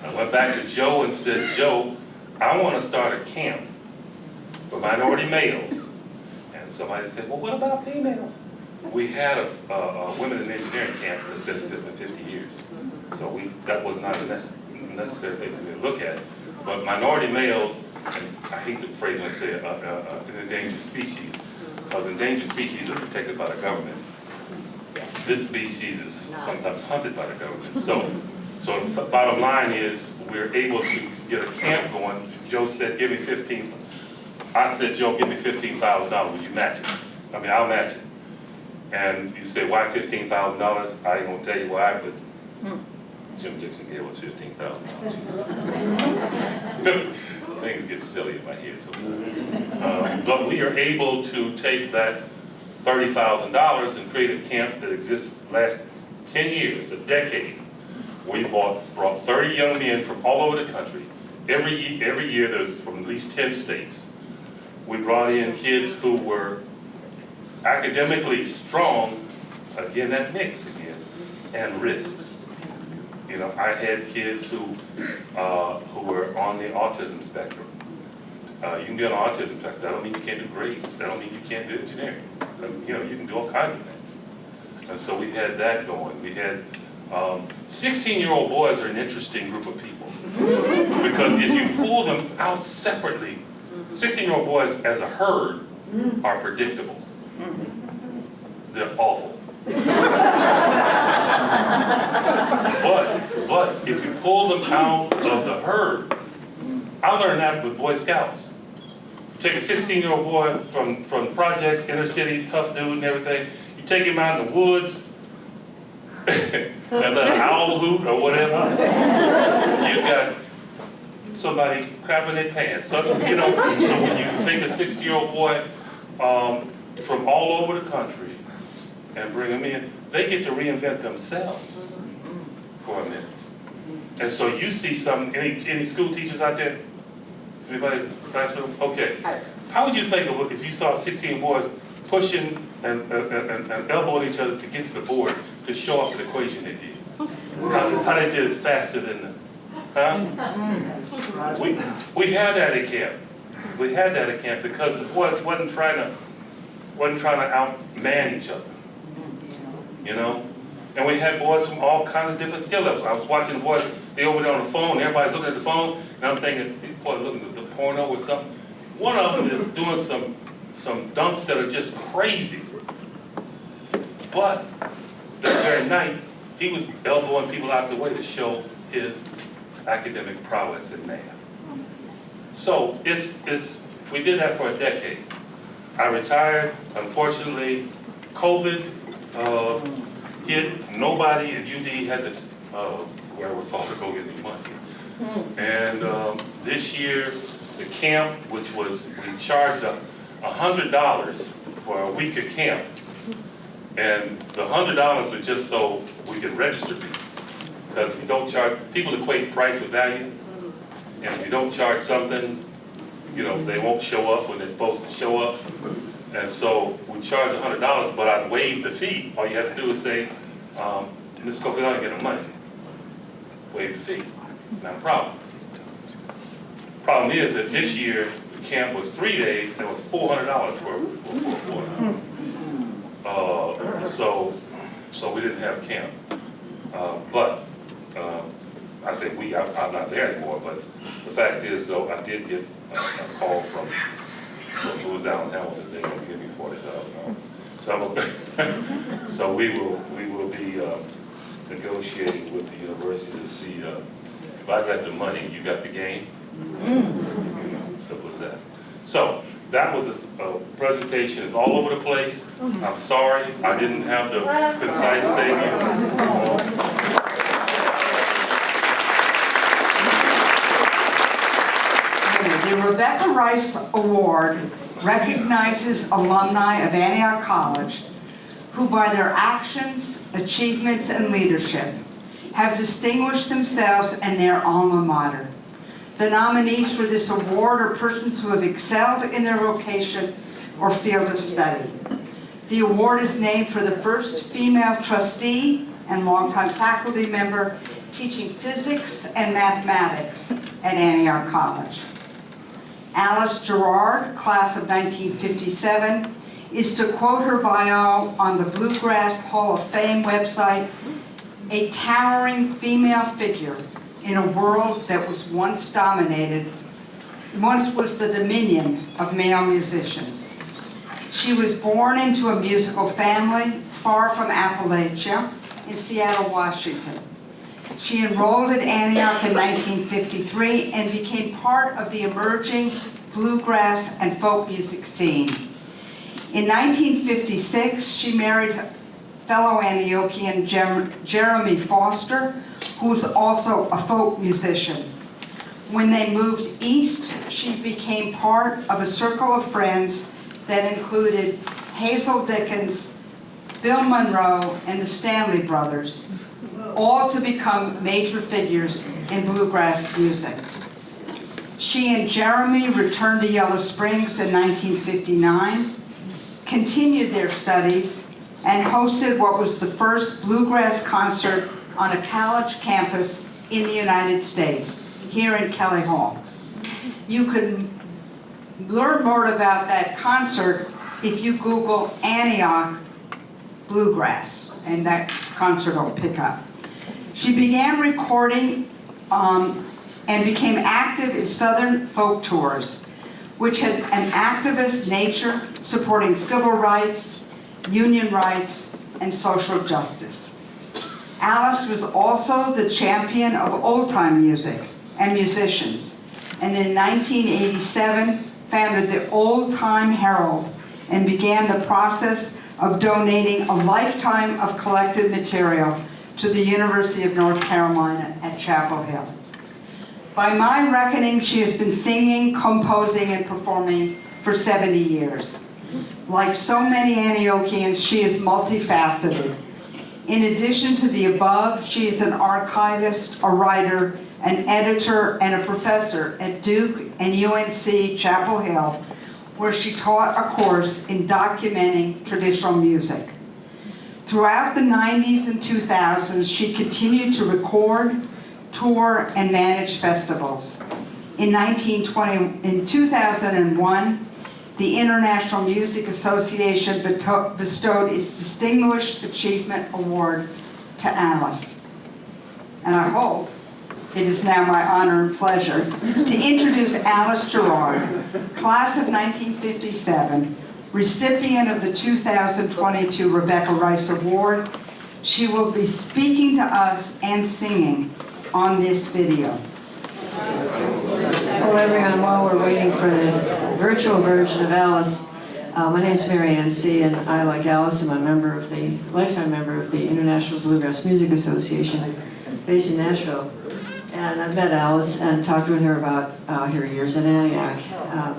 [SPEAKER 3] I went back to Joe and said, Joe, I want to start a camp for minority males. And somebody said, well, what about females? We had a women in engineering camp that's been existing 50 years. So that was not a necessary thing for me to look at. But minority males, and I hate the phrase when I say an endangered species, because endangered species are protected by the government. This species is sometimes hunted by the government. So the bottom line is, we're able to get a camp going. Joe said, give me 15. I said, Joe, give me $15,000. Would you match it? I mean, I'll match it. And you say, why $15,000? I ain't gonna tell you why, but Jim Dixon gave us $15,000. Things get silly in my head sometimes. But we are able to take that $30,000 and create a camp that exists last 10 years, a decade. We brought 30 young men from all over the country. Every year there's from at least 10 states. We brought in kids who were academically strong, again, that mix again, and risks. You know, I had kids who were on the autism spectrum. You can be on the autism spectrum. That don't mean you can't do grades. That don't mean you can't do engineering. You know, you can do all kinds of things. And so we had that going. We had 16-year-old boys are an interesting group of people because if you pull them out separately, 16-year-old boys as a herd are predictable. they're awful. But if you pull them out of the herd, I learned that with Boy Scouts. Take a 16-year-old boy from projects, inner city, tough dude and everything, you take him out in the woods, and let an owl hoot or whatever, you got somebody crapping their pants. So, you know, so when you take a 60-year-old boy from all over the country and bring them in, they get to reinvent themselves for a minute. And so you see any school teachers out there? Anybody classroom? Okay. How would you think of if you saw 16 boys pushing and elbowing each other to get to the board to show off the equation they did? How they did it faster than them? Huh? We had that at camp. We had that at camp because the boys wasn't trying to outman each other. You know? And we had boys from all kinds of different skill levels. I was watching the boys, they over there on the phone, everybody's looking at the phone, and I'm thinking, these boys looking at the porno or something. One of them is doing some dunks that are just crazy. But that very night, he was elbowing people out the way to show his academic prowess in math. So we did that for a decade. I retired, unfortunately, COVID hit. Nobody at UD had this wherewithal to go get any money. And this year, the camp, which was, we charged $100 for a week of camp. And the $100 was just so we could register people. Because if you don't charge, people equate price with value. And if you don't charge something, you know, they won't show up when they're supposed to show up. And so we charge $100, but I'd waive the fee. All you have to do is say, Ms. Cofield, I didn't get no money. Waive the fee. Not a problem. Problem is that this year, the camp was 3 days, and it was $400 for so we didn't have camp. But I say we, I'm not there anymore, but the fact is, though, I did get a call from who was down in Hamilton. They're going to give me $40,000. So we will be negotiating with the university to see if I got the money, you got the game. You know, simple as that. So that was a presentation. It's all over the place. I'm sorry I didn't have the concise thing.
[SPEAKER 1] The Rebecca Rice Award recognizes alumni of Antioch College who by their actions, achievements, and leadership have distinguished themselves and their alma mater. The nominees for this award are persons who have excelled in their vocation or field of study. The award is named for the first female trustee and longtime faculty member teaching physics and mathematics at Antioch College. Alice Gerard, class of 1957, is, to quote her bio on the Bluegrass Hall of Fame website, a towering female figure in a world that was once was the dominion of male musicians. She was born into a musical family far from Appalachia in Seattle, Washington. She enrolled at Antioch in 1953 and became part of the emerging bluegrass and folk music scene. In 1956, she married fellow Antiochian Jeremy Foster, who was also a folk musician. When they moved east, she became part of a circle of friends that included Hazel Dickens, Bill Monroe, and the Stanley Brothers, all to become major figures in bluegrass music. She and Jeremy returned to Yellow Springs in 1959, continued their studies, and hosted what was the first bluegrass concert on a college campus in the United States, here in Kelly Hall. You can learn more about that concert if you Google Antioch Bluegrass, and that concert will pick up. She began recording and became active in Southern folk tours, which had an activist nature supporting civil rights, union rights, and social justice. Alice was also the champion of old-time music and musicians, and in 1987 founded the Old Time Herald and began the process of donating a lifetime of collected material to the University of North Carolina at Chapel Hill. By my reckoning, she has been singing, composing, and performing for 70 years. Like so many Antiochians, she is multifaceted. In addition to the above, she is an archivist, a writer, an editor, and a professor at Duke and UNC Chapel Hill, where she taught a course in documenting traditional music. Throughout the 90s and 2000s, she continued to record, tour, and manage festivals. In 2001, the International Music Association bestowed its Distinguished Achievement Award to Alice. And I hope it is now my honor and pleasure to introduce Alice Gerard, class of 1957, recipient of the 2022 Rebecca Rice Award. She will be speaking to us and singing on this video.
[SPEAKER 4] Hello everyone, while we're waiting for the virtual version of Alice, my name is Marianne C. and I, like Alice, am a lifetime member of the International Bluegrass Music Association based in Nashville. And I've met Alice and talked with her about her years in Antioch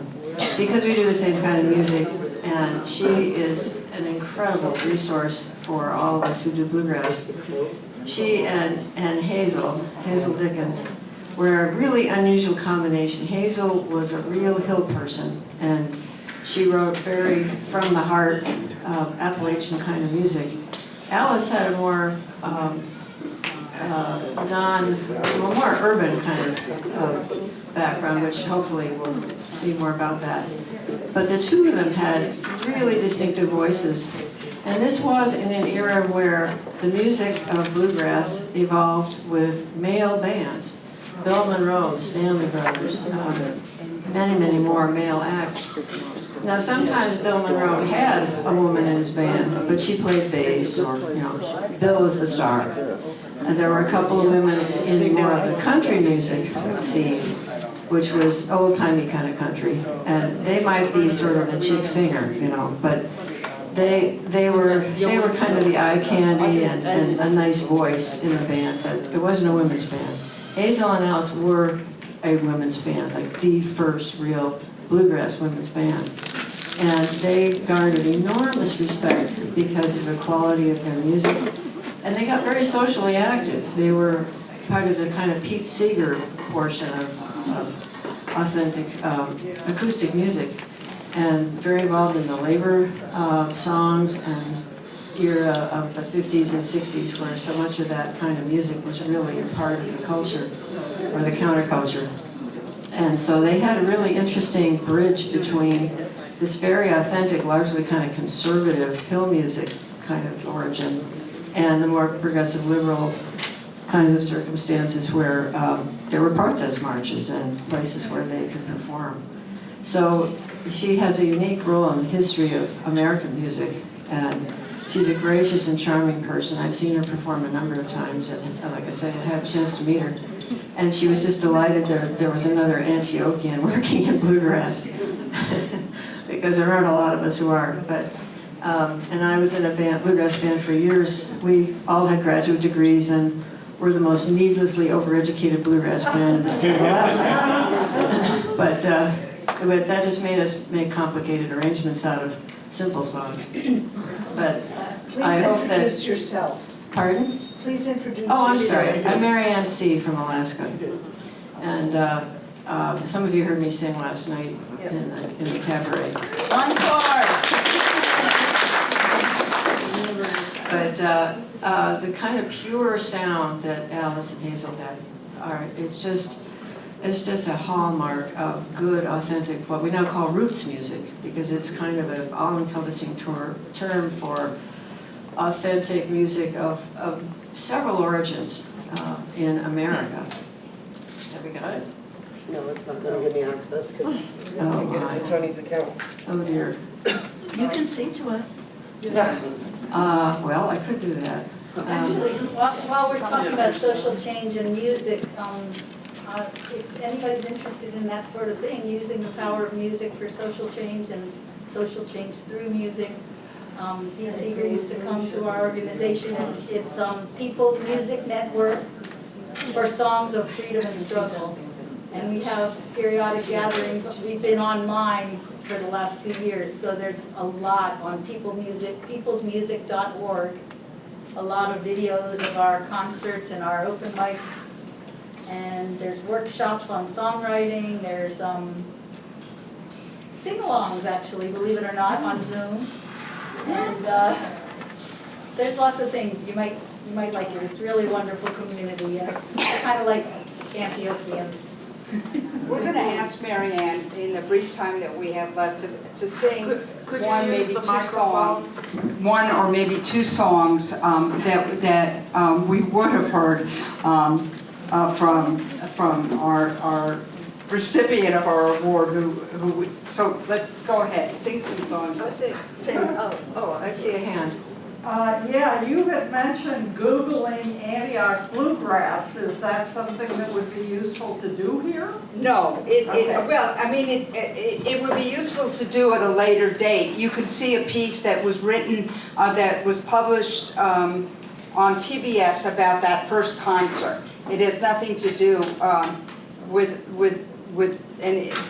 [SPEAKER 4] because we do the same kind of music, and she is an incredible resource for all of us who do bluegrass. She and Hazel Dickens, were a really unusual combination. Hazel was a real hill person, and she wrote very from the heart Appalachian kind of music. Alice had a more more urban kind of background, which hopefully we'll see more about that. But the two of them had really distinctive voices. And this was in an era where the music of bluegrass evolved with male bands. Bill Monroe, the Stanley Brothers, many, many more male acts. Now, sometimes Bill Monroe had a woman in his band, but she played bass, or, Bill was the star. And there were a couple of women in more of the country music scene, which was old-timey kind of country. And they might be sort of a chick singer, but they were kind of the eye candy and a nice voice in the band, but it wasn't a women's band. Hazel and Alice were a women's band, like the first real bluegrass women's band. And they garnered enormous respect because of the quality of their music. And they got very socially active. They were part of the kind of Pete Seeger portion of authentic acoustic music, and very involved in the labor songs and era of the 50s and 60s, where so much of that kind of music was really a part of the culture, or the counterculture. And so they had a really interesting bridge between this very authentic, largely kind of conservative hill music kind of origin, and the more progressive liberal kinds of circumstances where there were protest marches and places where they could perform. So she has a unique role in the history of American music, and she's a gracious and charming person. I've seen her perform a number of times, and like I said, I had a chance to meet her. And she was just delighted there was another Antiochian working in bluegrass, because there aren't a lot of us who are. But and I was in a bluegrass band for years. We all had graduate degrees, and we're the most needlessly overeducated bluegrass band in the state of Alaska. But that just made us make complicated arrangements out of simple songs. But
[SPEAKER 5] Please
[SPEAKER 4] I hope that.
[SPEAKER 5] introduce yourself.
[SPEAKER 4] Pardon?
[SPEAKER 5] Please introduce
[SPEAKER 4] Oh, I'm
[SPEAKER 5] yourself.
[SPEAKER 4] sorry. I'm Marianne C. from Alaska. And some of you heard me sing last night in the cabaret.
[SPEAKER 5] Encore!
[SPEAKER 4] But the kind of pure sound that Alice and Hazel had, it's just a hallmark of good, authentic, what we now call roots music, because it's kind of an all-encompassing term for authentic music of several origins in America. Have we got it?
[SPEAKER 6] No, it's not going to give me access because
[SPEAKER 4] Oh,
[SPEAKER 6] I get it
[SPEAKER 4] my.
[SPEAKER 6] from Tony's account.
[SPEAKER 4] Oh, dear.
[SPEAKER 5] You can sing to us.
[SPEAKER 1] Yes.
[SPEAKER 4] Well, I could do that.
[SPEAKER 7] Actually, while we're talking about social change and music, if anybody's interested in that sort of thing, using the power of music for social change and social change through music, Dean Seeger used to come to our organization. It's People's Music Network for Songs of Freedom and Struggle. And we have periodic gatherings. We've been online for the last 2 years, so there's a lot on peoplesmusic.org. A lot of videos of our concerts and our open mics. And there's workshops on songwriting. There's sing-alongs, actually, believe it or not, on Zoom. And there's lots of things. You might like it. It's really a wonderful community, and it's kind of like Antiochians.
[SPEAKER 1] We're going to ask Mary Ann in the brief time that we have left to sing one, maybe two songs, one or maybe two songs that we would have heard from our recipient of our award. So let's go ahead, sing some songs. Sing.
[SPEAKER 4] Oh, I see a hand.
[SPEAKER 5] Yeah, you had mentioned Googling Antioch bluegrass. Is that something that would be useful to do here?
[SPEAKER 1] No,
[SPEAKER 5] Okay.
[SPEAKER 1] well, I mean, it would be useful to do at a later date. You can see a piece that was written, that was published on PBS about that first concert. It has nothing to do with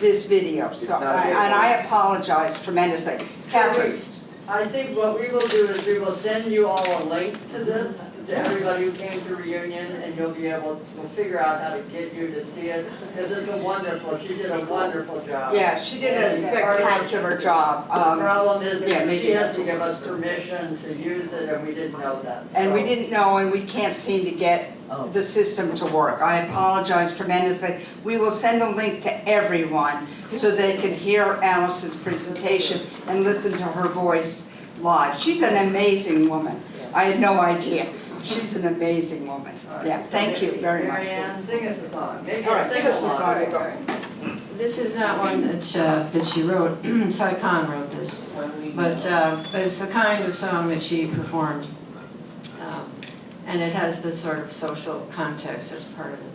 [SPEAKER 1] this video, so, and I apologize tremendously. Catherine?
[SPEAKER 8] I think what we will do is we will send you all a link to this, to everybody who came to reunion, and you'll be able, we'll figure out how to get you to see it, because it's she did a wonderful job.
[SPEAKER 1] Yeah, she did a spectacular job.
[SPEAKER 8] The problem is
[SPEAKER 1] yeah,
[SPEAKER 8] that
[SPEAKER 1] maybe
[SPEAKER 8] she has to
[SPEAKER 1] that's
[SPEAKER 8] give us permission to use it, and we didn't know that.
[SPEAKER 1] And we
[SPEAKER 8] So-
[SPEAKER 1] didn't know, and we can't seem to get the system to work. I apologize tremendously. We will send a link to everyone so they can hear Alice's presentation and listen to her voice live. She's an amazing woman. I had no idea. She's an amazing woman. Yeah, thank you very much.
[SPEAKER 8] Mary Ann, sing us a song. Maybe
[SPEAKER 1] All
[SPEAKER 8] a
[SPEAKER 1] right, give us a
[SPEAKER 8] sing-along.
[SPEAKER 1] song.
[SPEAKER 4] This is not one that she wrote. Cy Khan wrote this, but it's the kind of song that she performed, and it has this sort of social context as part of it.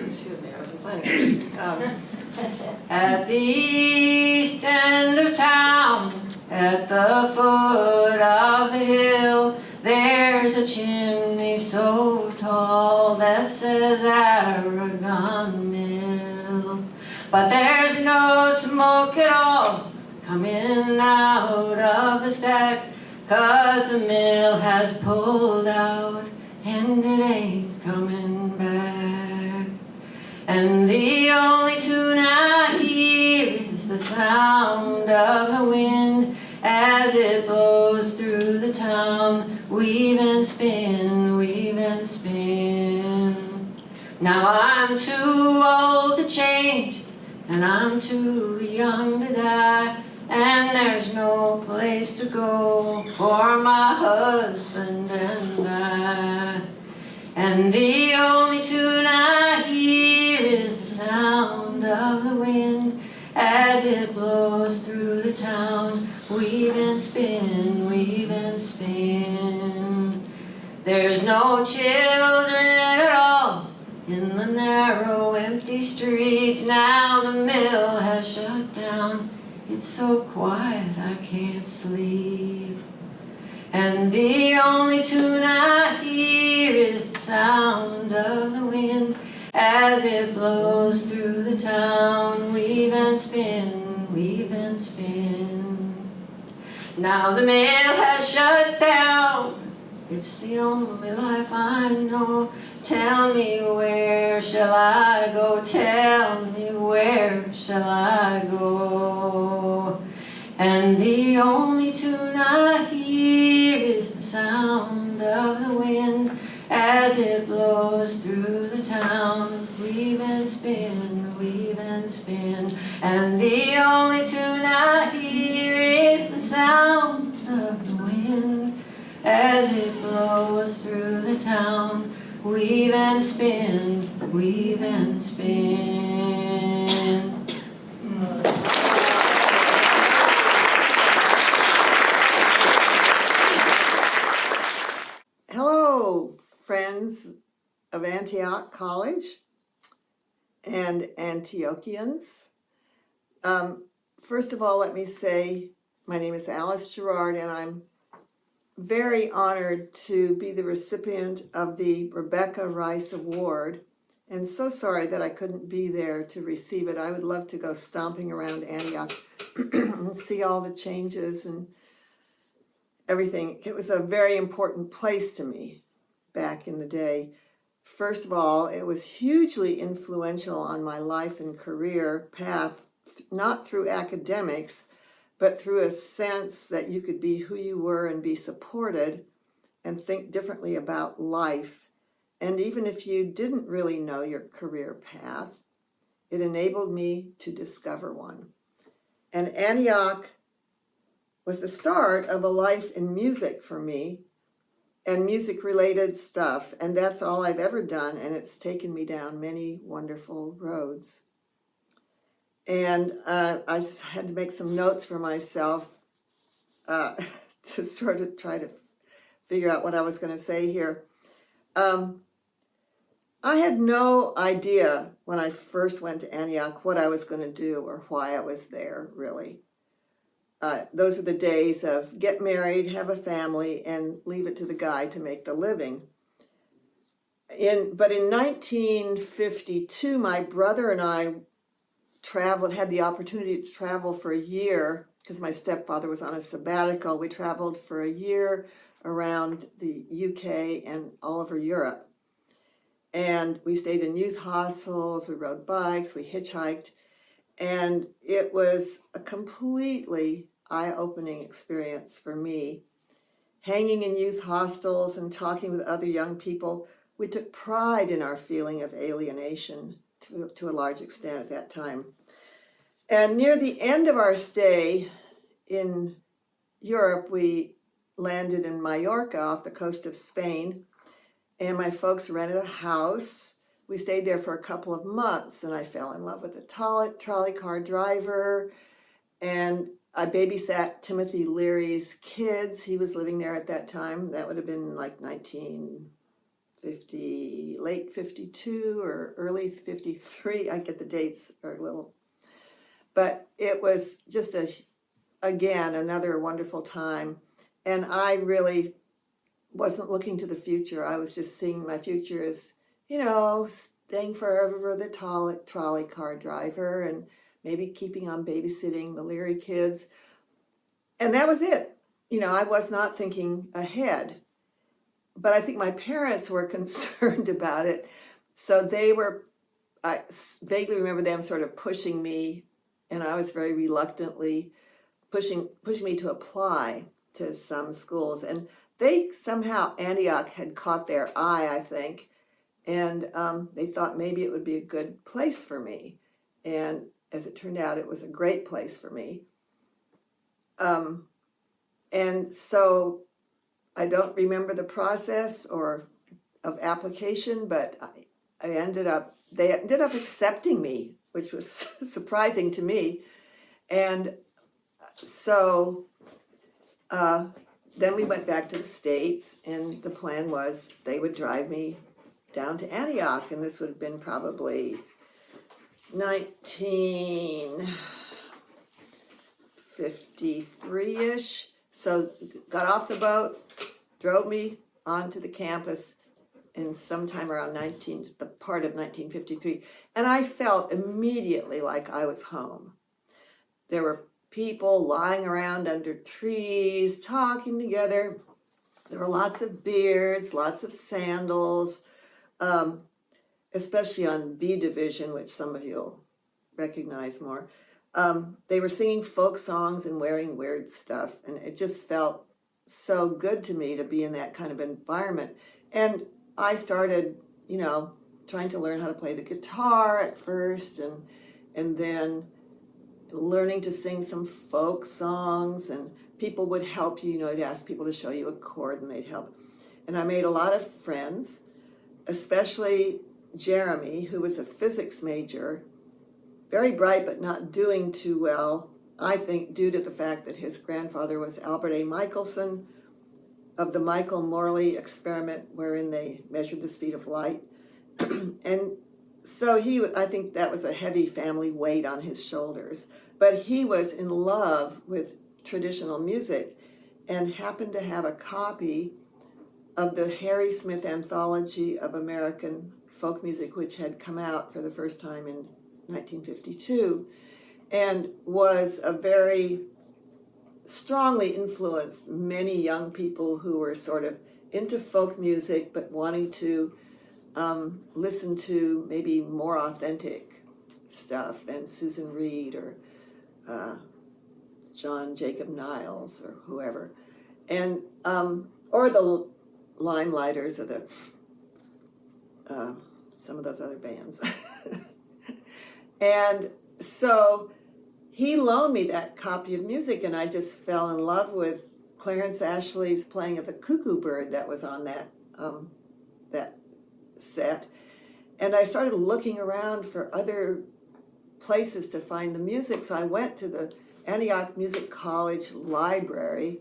[SPEAKER 4] Excuse me, I wasn't planning on this. At the east end of town, at the foot of the hill, there's a chimney so tall that says Aragon Mill. But there's no smoke at all coming out of the stack, 'cause the mill has pulled out and it ain't coming back. And the only tune I hear is the sound of the wind as it blows through the town, weave and spin, weave and spin. Now I'm too old to change, and I'm too young to die, and there's no place to go for my husband and I. And the only tune I hear is the sound of the wind as it blows through the town, weave and spin, weave and spin. There's no children at all in the narrow, empty streets. Now the mill has shut down. It's so quiet I can't sleep. And the only tune I hear is the sound of the wind as it blows through the town, weave and spin, weave and spin. Now the mill has shut down. It's the only life I know. Tell me where shall I go? Tell me where shall I go? And the only tune I hear is the sound of the wind as it blows through the town, weave and spin, weave and spin. And the only tune I hear is the sound of the wind as it blows through the town, weave and spin, weave and spin.
[SPEAKER 9] of Antioch College and Antiochians. First of all, let me say my name is Alice Gerard, and I'm very honored to be the recipient of the Rebecca Rice Award, and so sorry that I couldn't be there to receive it. I would love to go stomping around Antioch and see all the changes and everything. It was a very important place to me back in the day. First of all, it was hugely influential on my life and career path, not through academics, but through a sense that you could be who you were and be supported and think differently about life. And even if you didn't really know your career path, it enabled me to discover one. And Antioch was the start of a life in music for me and music-related stuff. And that's all I've ever done, and it's taken me down many wonderful roads. And I just had to make some notes for myself to sort of try to figure out what I was going to say here. I had no idea when I first went to Antioch what I was going to do or why I was there, really. Those were the days of get married, have a family, and leave it to the guy to make the living. But in 1952, my brother and I had the opportunity to travel for a year because my stepfather was on a sabbatical. We traveled for a year around the UK and all over Europe. And we stayed in youth hostels, we rode bikes, we hitchhiked, and it was a completely eye-opening experience for me. Hanging in youth hostels and talking with other young people, we took pride in our feeling of alienation to a large extent at that time. And near the end of our stay in Europe, we landed in Mallorca off the coast of Spain, and my folks rented a house. We stayed there for a couple of months, and I fell in love with a trolley car driver, and I babysat Timothy Leary's kids. He was living there at that time. That would have been like 1950, late 52 or early 53. I get the dates are a little. But it was just, again, another wonderful time. And I really wasn't looking to the future. I was just seeing my future as, staying forever the trolley car driver and maybe keeping on babysitting the Leary kids. And that was it. I was not thinking ahead. But I think my parents were concerned about it. So I vaguely remember them sort of pushing me, and I was very reluctantly pushing me to apply to some schools. And they somehow, Antioch had caught their eye, I think, and they thought maybe it would be a good place for me. And as it turned out, it was a great place for me. And so I don't remember the process of application, but they ended up accepting me, which was surprising to me. And so then we went back to the States, and the plan was they would drive me down to Antioch, and this would have been probably 1953-ish. So got off the boat, drove me onto the campus in sometime around the part of 1953, and I felt immediately like I was home. There were people lying around under trees, talking together. There were lots of beards, lots of sandals, especially on B Division, which some of you will recognize more. They were singing folk songs and wearing weird stuff, and it just felt so good to me to be in that kind of environment. And I started, trying to learn how to play the guitar at first, and then learning to sing some folk songs, and people would help you, you'd ask people to show you a chord and they'd help. And I made a lot of friends, especially Jeremy, who was a physics major, very bright but not doing too well, I think due to the fact that his grandfather was Albert A. Michelson of the Michael-Morley experiment, wherein they measured the speed of light. And so I think that was a heavy family weight on his shoulders. But he was in love with traditional music and happened to have a copy of the Harry Smith Anthology of American Folk Music, which had come out for the first time in 1952, and was a very strongly influenced many young people who were sort of into folk music but wanting to listen to maybe more authentic stuff than Susan Reed or John Jacob Niles or whoever, and or the Limelighters or the some of those other bands. And so he loaned me that copy of music, and I just fell in love with Clarence Ashley's playing of the Cuckoo Bird that was on that set. And I started looking around for other places to find the music, so I went to the Antioch College library,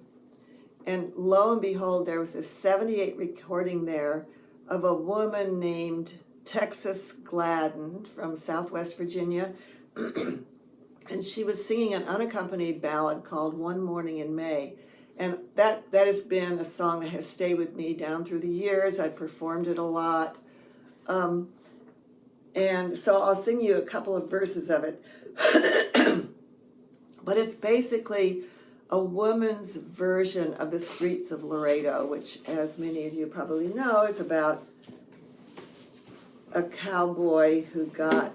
[SPEAKER 9] and lo and behold, there was a 78 recording there of a woman named Texas Gladden from Southwest Virginia. And she was singing an unaccompanied ballad called One Morning in May. And that has been a song that has stayed with me down through the years. I performed it a lot. And so I'll sing you a couple of verses of it. But it's basically a woman's version of the Streets of Laredo, which, as many of you probably know, is about a cowboy who got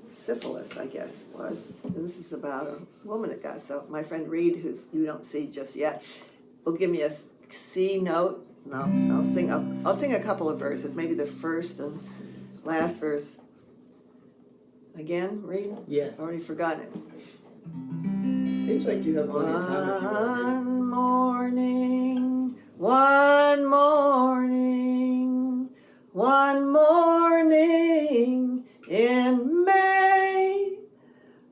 [SPEAKER 9] syphilis, I guess it was. And this is about a woman that got. So my friend Reed, who's you don't see just yet, will give me a C note. And I'll sing a couple of verses, maybe the first and last verse. Again, Reed?
[SPEAKER 6] Yeah.
[SPEAKER 9] Already forgotten it.
[SPEAKER 6] Seems like you have plenty of time if you want to.
[SPEAKER 9] One morning in May,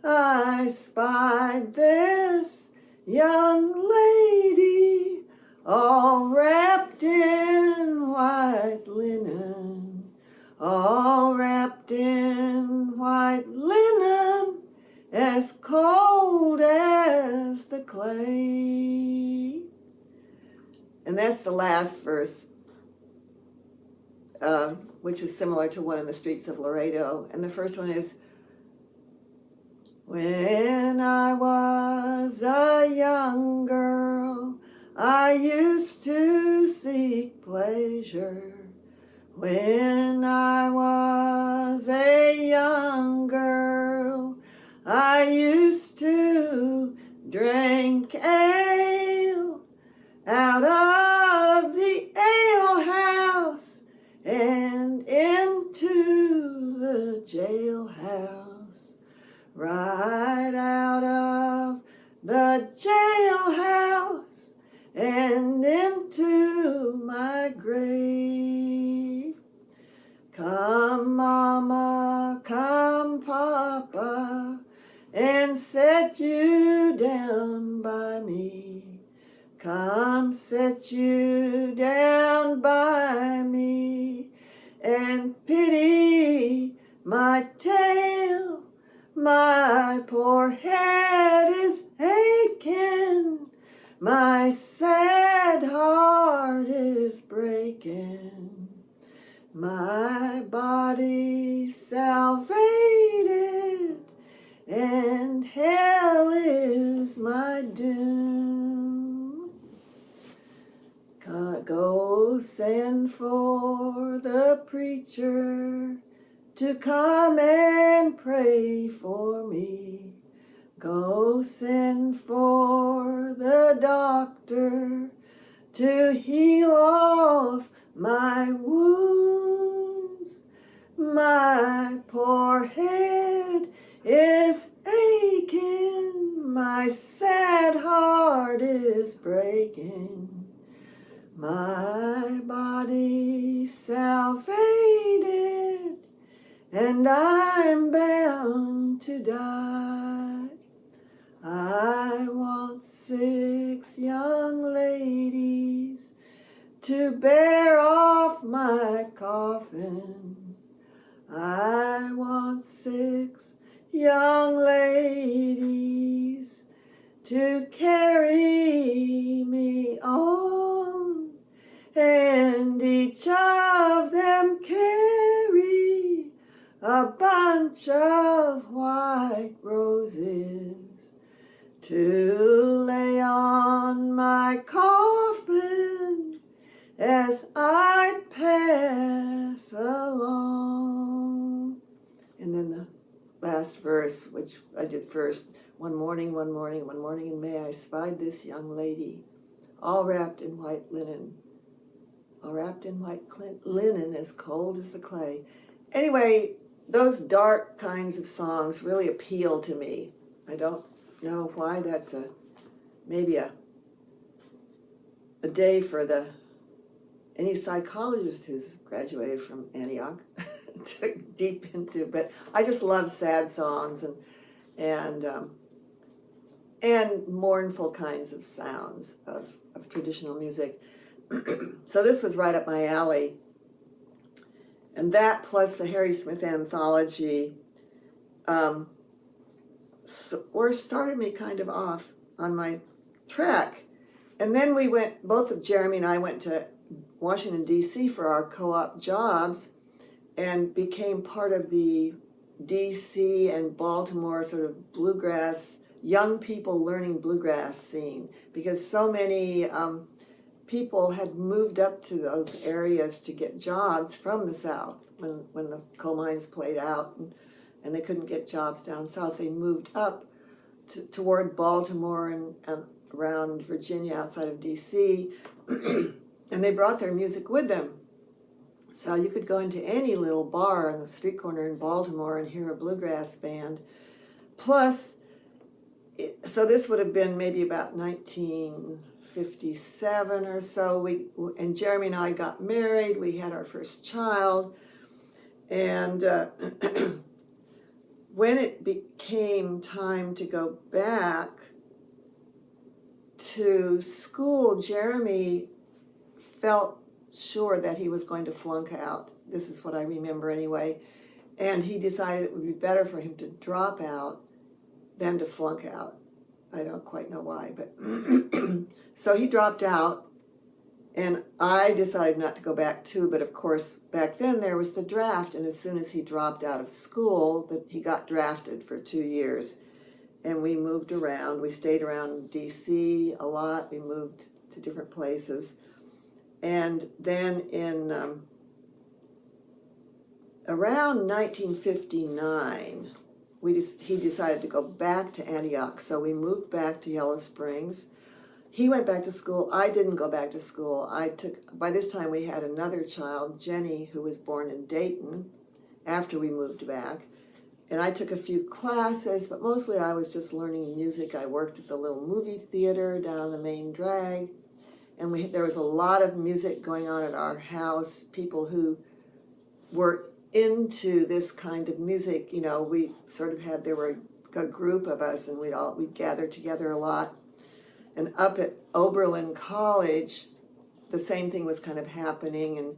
[SPEAKER 9] I spied this young lady all wrapped in white linen, all wrapped in white linen, as cold as the clay. And that's the last verse, which is similar to one in the Streets of Laredo. And the first one is, when I was a young girl, I used to seek pleasure. When I was a young girl, I used to drink ale out of the alehouse and into the jailhouse, right out of the jailhouse and into my grave. Come, Mama, come, Papa, and set you down by me. Come, set you down by me, and pity my tale. My poor head is aching, my sad heart is breaking, my body salvated, and hell is my doom. Go send for the preacher to come and pray for me. Go send for the doctor to heal off my wounds. My poor head is aching, my sad heart is breaking, my body salvated, and I'm bound to die. I want 6 young ladies to bear off my coffin. to carry me on, and each of them carry a bunch of white roses to lay on my coffin as I pass along. And then the last verse, which I did first. One morning in May, I spied this young lady, all wrapped in white linen, as cold as the clay. Anyway, those dark kinds of songs really appeal to me. I don't know why. That's maybe a day for any psychologist who's graduated from Antioch to deep into, but I just love sad songs and mournful kinds of sounds of traditional music. So this was right up my alley. And that plus the Harry Smith anthology started me kind of off on my track. And then both of Jeremy and I went to Washington, D.C. for our co-op jobs and became part of the D.C. and Baltimore sort of bluegrass, young people learning bluegrass scene, because so many people had moved up to those areas to get jobs from the South when the coal mines played out and they couldn't get jobs down south. They moved up toward Baltimore and around Virginia outside of D.C. and they brought their music with them. So you could go into any little bar on the street corner in Baltimore and hear a bluegrass band. Plus, so this would have been maybe about 1957 or so. And Jeremy and I got married. We had our first child. And when it became time to go back to school, Jeremy felt sure that he was going to flunk out. This is what I remember anyway. And he decided it would be better for him to drop out than to flunk out. I don't quite know why, but so he dropped out and I decided not to go back too, but of course back then there was the draft, and as soon as he dropped out of school, he got drafted for 2 years. And we moved around. We stayed around DC a lot. We moved to different places. And then in around 1959, he decided to go back to Antioch. So we moved back to Yellow Springs. He went back to school. I didn't go back to school. By this time we had another child, Jenny, who was born in Dayton after we moved back. And I took a few classes, but mostly I was just learning music. I worked at the little movie theater down the main drag. And there was a lot of music going on at our house. People who were into this kind of music, we sort of there were a group of us, and we'd gather together a lot. And up at Oberlin College, the same thing was kind of happening, and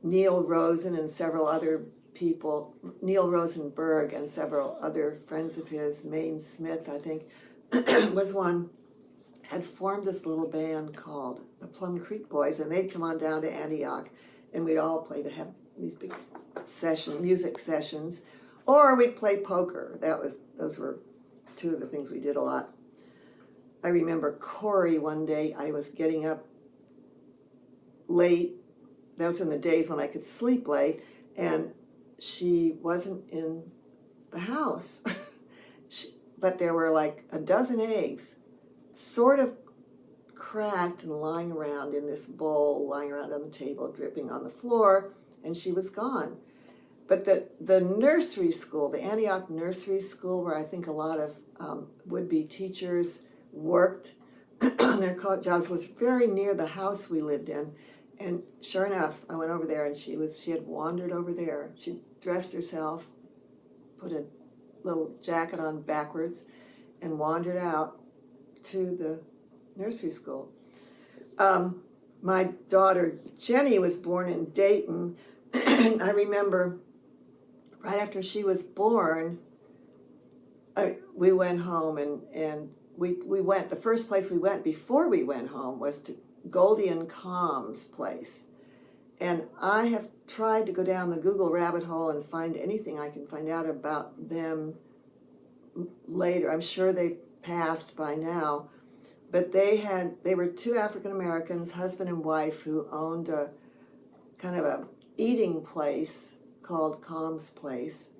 [SPEAKER 9] Neil Rosen and several other people, Neil Rosenberg and several other friends of his, Maine Smith, I think, was one, had formed this little band called the Plum Creek Boys, and they'd come on down to Antioch, and we'd all play to have these big music sessions, or we'd play poker. Those were two of the things we did a lot. I remember Corey one day, I was getting up late. Those were in the days when I could sleep late, and she wasn't in the house. But there were like a dozen eggs, sort of cracked and lying around in this bowl, lying around on the table, dripping on the floor, and she was gone. But the nursery school, the Antioch Nursery School, where I think a lot of would-be teachers worked on their college jobs, was very near the house we lived in. And sure enough, I went over there, and she had wandered over there. She dressed herself, put a little jacket on backwards, and wandered out to the nursery school. My daughter Jenny was born in Dayton. I remember right after she was born, we went home and we went, the first place we went before we went home was to Goldie and Calm's place. And I have tried to go down the Google rabbit hole and find anything I can find out about them later. I'm sure they've passed by now. But they were two African Americans, husband and wife, who owned a kind of a eating place called Calm's Place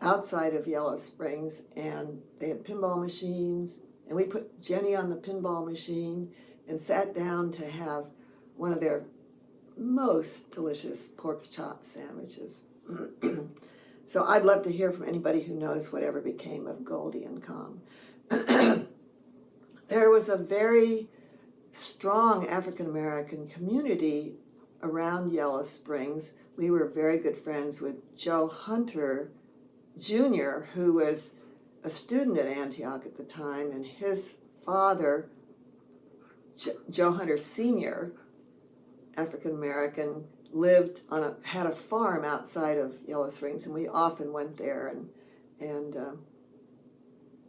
[SPEAKER 9] outside of Yellow Springs, and they had pinball machines, and we put Jenny on the pinball machine and sat down to have one of their most delicious pork chop sandwiches. So I'd love to hear from anybody who knows whatever became of Goldie and Calm. There was a very strong African American community around Yellow Springs. We were very good friends with Joe Hunter Jr., who was a student at Antioch at the time, and his father, Joe Hunter Sr., African American, had a farm outside of Yellow Springs, and we often went there and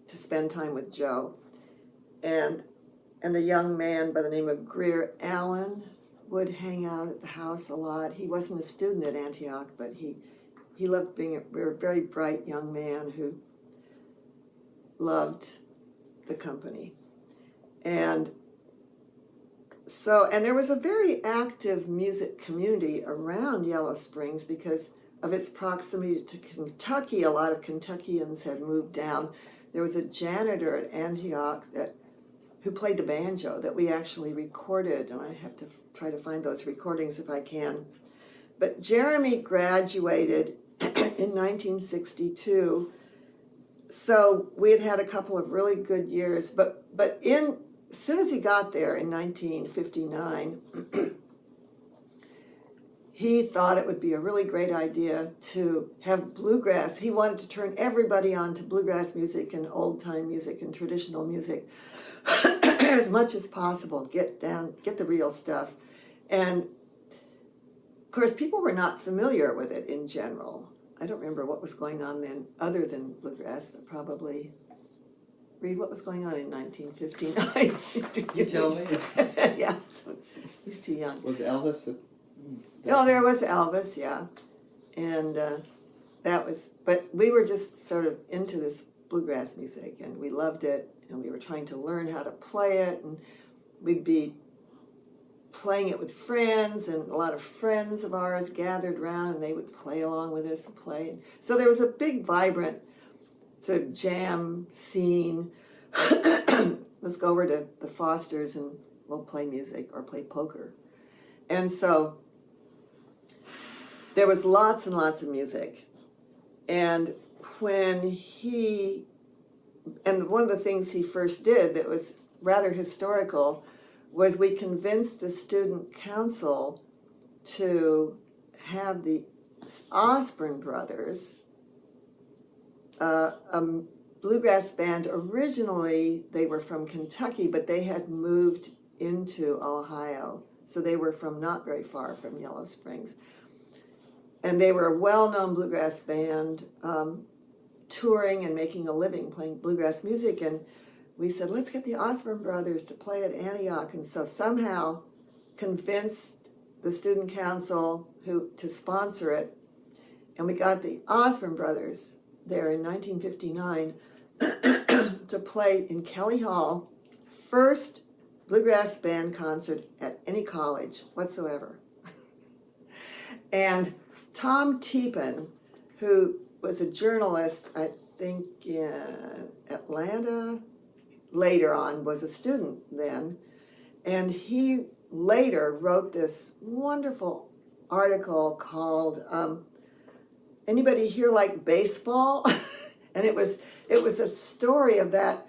[SPEAKER 9] to spend time with Joe. And a young man by the name of Greer Allen would hang out at the house a lot. He wasn't a student at Antioch, but he loved being a very bright young man who loved the company. And there was a very active music community around Yellow Springs because of its proximity to Kentucky. A lot of Kentuckians had moved down. There was a janitor at Antioch who played the banjo that we actually recorded, and I have to try to find those recordings if I can. But Jeremy graduated in 1962, so we had a couple of really good years, but as soon as he got there in 1959, he thought it would be a really great idea to have bluegrass. He wanted to turn everybody on to bluegrass music and old-time music and traditional music as much as possible, get the real stuff. And of course, people were not familiar with it in general. I don't remember what was going on then other than bluegrass, but probably, Reed, what was going on in 1959?
[SPEAKER 6] You tell me.
[SPEAKER 9] Yeah, he's too young.
[SPEAKER 6] Was Elvis?
[SPEAKER 9] Oh, there was Elvis, yeah. And but we were just sort of into this bluegrass music, and we loved it, and we were trying to learn how to play it, and we'd be playing it with friends, and a lot of friends of ours gathered around, and they would play along with us and play. So there was a big, vibrant sort of jam scene. Let's go over to the Fosters and we'll play music or play poker. And so there was lots and lots of music. And one of the things he first did that was rather historical was we convinced the student council to have the Osborne brothers, a bluegrass band. Originally, they were from Kentucky, but they had moved into Ohio. So they were from not very far from Yellow Springs. And they were a well-known bluegrass band, touring and making a living playing bluegrass music. And we said, let's get the Osborne brothers to play at Antioch. And so somehow convinced the student council to sponsor it. And we got the Osborne brothers there in 1959 to play in Kelly Hall, first bluegrass band concert at any college whatsoever. And Tom Teepin, who was a journalist, I think in Atlanta, later on was a student then, and he later wrote this wonderful article called Anybody Here Like Baseball? And it was a story of that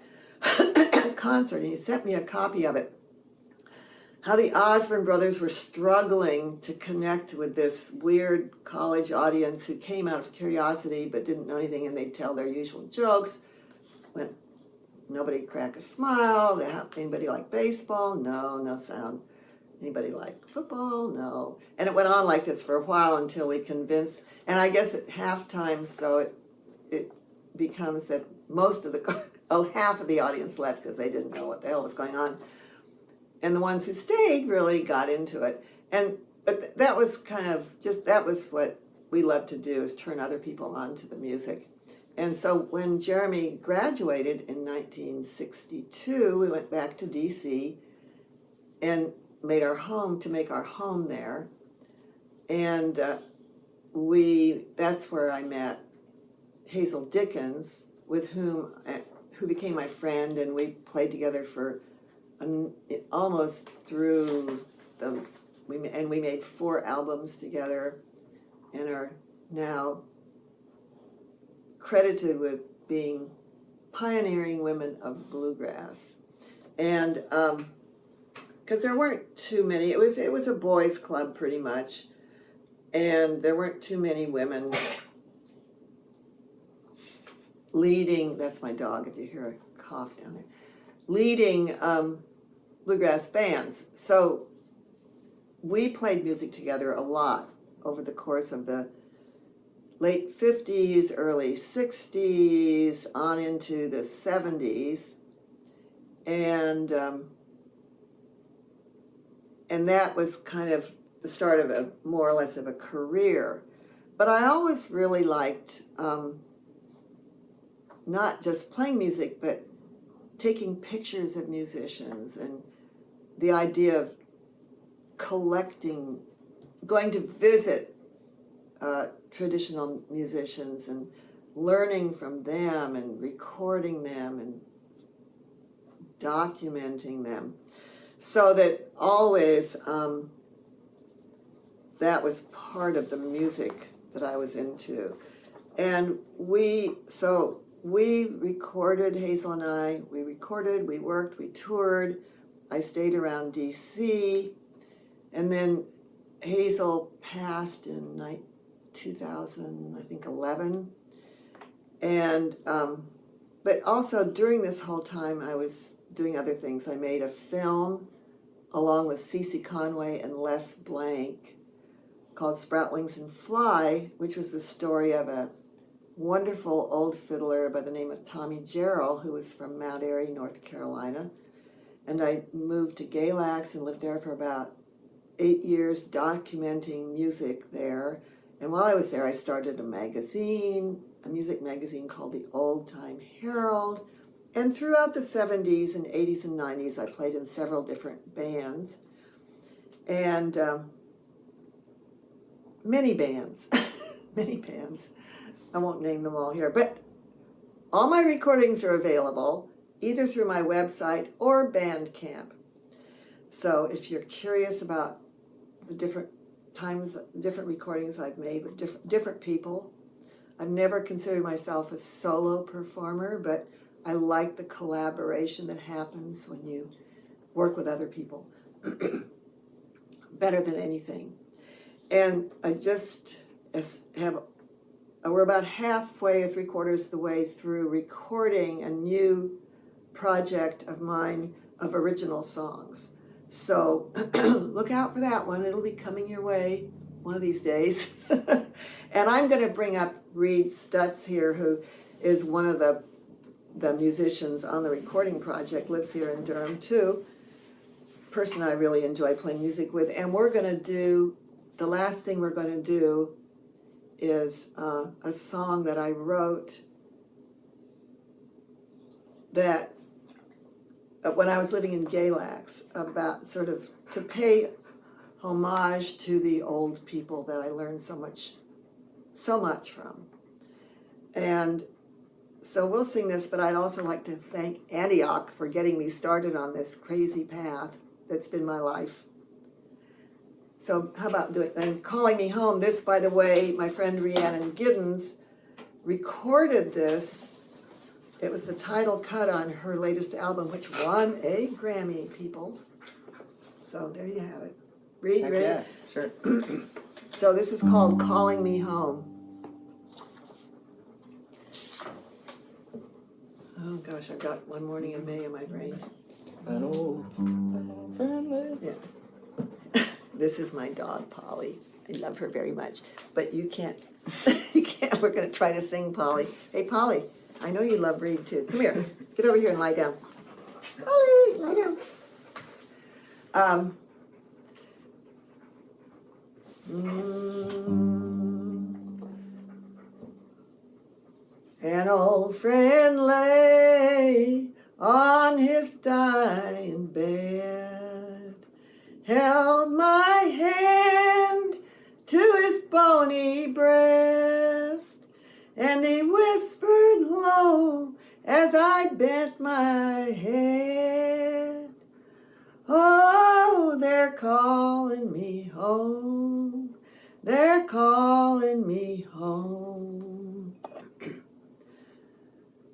[SPEAKER 9] concert, and he sent me a copy of it. How the Osborne brothers were struggling to connect with this weird college audience who came out of curiosity but didn't know anything, and they'd tell their usual jokes. When nobody crack a smile. Anybody like baseball? No sound. Anybody like football? No. And it went on like this for a while until we convinced, and I guess at halftime, so it becomes that most of the half of the audience left because they didn't know what the hell was going on. And the ones who stayed really got into it. But that was kind of that was what we love to do, is turn other people on to the music. And so when Jeremy graduated in 1962, we went back to DC and make our home there. And that's where I met Hazel Dickens, with who became my friend, and we played together for almost through we made 4 albums together, and are now credited with being pioneering women of bluegrass. And because there weren't too many, it was a boys' club pretty much, and there weren't too many women leading. That's my dog, if you hear a cough down there. Leading bluegrass bands. So we played music together a lot over the course of the late 50s, early 60s, on into the 70s. And that was kind of the start of a more or less of a career. But I always really liked not just playing music, but taking pictures of musicians, and the idea of collecting, going to visit traditional musicians and learning from them and recording them and documenting them. So that always that was part of the music that I was into. And we recorded, Hazel and I, we recorded, we worked, we toured. I stayed around DC, and then Hazel passed in 2011. And but also during this whole time I was doing other things. I made a film along with Cece Conway and Les Blank called Sprout Wings and Fly, which was the story of a wonderful old fiddler by the name of Tommy Jarrell, who was from Mount Airy, North Carolina. And I moved to Galax and lived there for about 8 years, documenting music there. And while I was there, I started a music magazine called the Old Time Herald. And throughout the 70s and 80s and 90s, I played in several different bands. And many bands. I won't name them all here, but all my recordings are available either through my website or Bandcamp. So if you're curious about the different recordings I've made with different people, I've never considered myself a solo performer, but I like the collaboration that happens when you work with other people better than anything. And I just we're about halfway, 3/4 the way through recording a new project of mine of original songs. So look out for that one. It'll be coming your way one of these days. And I'm going to bring up Reed Stutz here, who is one of the musicians on the recording project, lives here in Durham too. Person I really enjoy playing music with. And we're going to do, the last thing we're going to do is a song that I wrote that when I was living in Galax, about sort of to pay homage to the old people that I learned so much from. And so we'll sing this, but I'd also like to thank Antioch for getting me started on this crazy path that's been my life. So how about doing, and Calling Me Home. This, by the way, my friend Rhiannon Giddens recorded this. It was the title cut on her latest album, which won a Grammy, people. So there you have it. Read, ready?
[SPEAKER 6] Yeah, sure.
[SPEAKER 9] So this is called Calling Me Home. Oh gosh, I've got One Morning in May in my brain.
[SPEAKER 6] An old friendly.
[SPEAKER 9] Yeah. This is my dog, Polly. I love her very much. But you can't, we're gonna try to sing, Polly. Hey, Polly, I know you love read too. Come here, get over here and lie down. Ollie, lie down. An old friend lay on his dying bed, held my hand to his bony breast, and he whispered low as I bent my head, "Oh, they're calling me home, they're calling me home.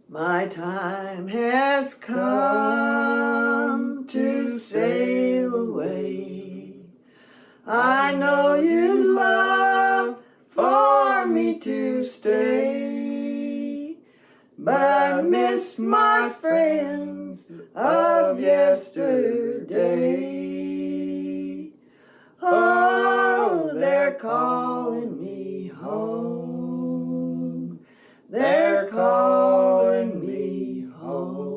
[SPEAKER 9] My time has come to sail away. I know you'd love for me to stay, but I miss my friends of yesterday. Oh, they're calling me home, they're calling me home.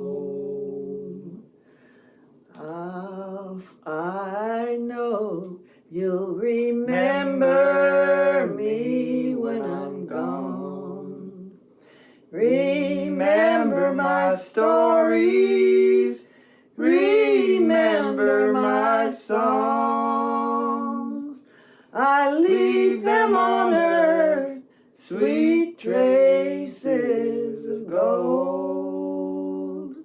[SPEAKER 9] I know you'll remember me when I'm gone. Remember my stories, remember my songs. I leave them on earth, sweet traces of gold.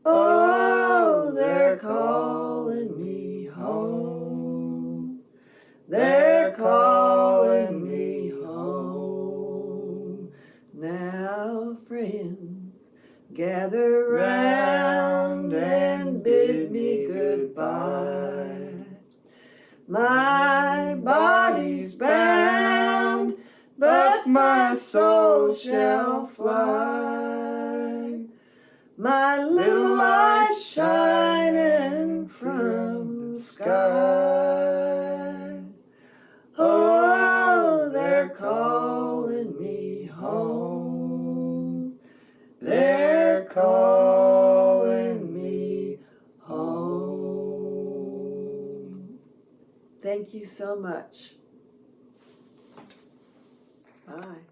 [SPEAKER 9] Oh, they're calling me home, they're calling me home. Now, friends, gather round and bid me goodbye. My body's bound, but my soul shall fly. My little light shining from the sky. Oh, they're calling me home, they're calling me home. Thank you so much. Bye.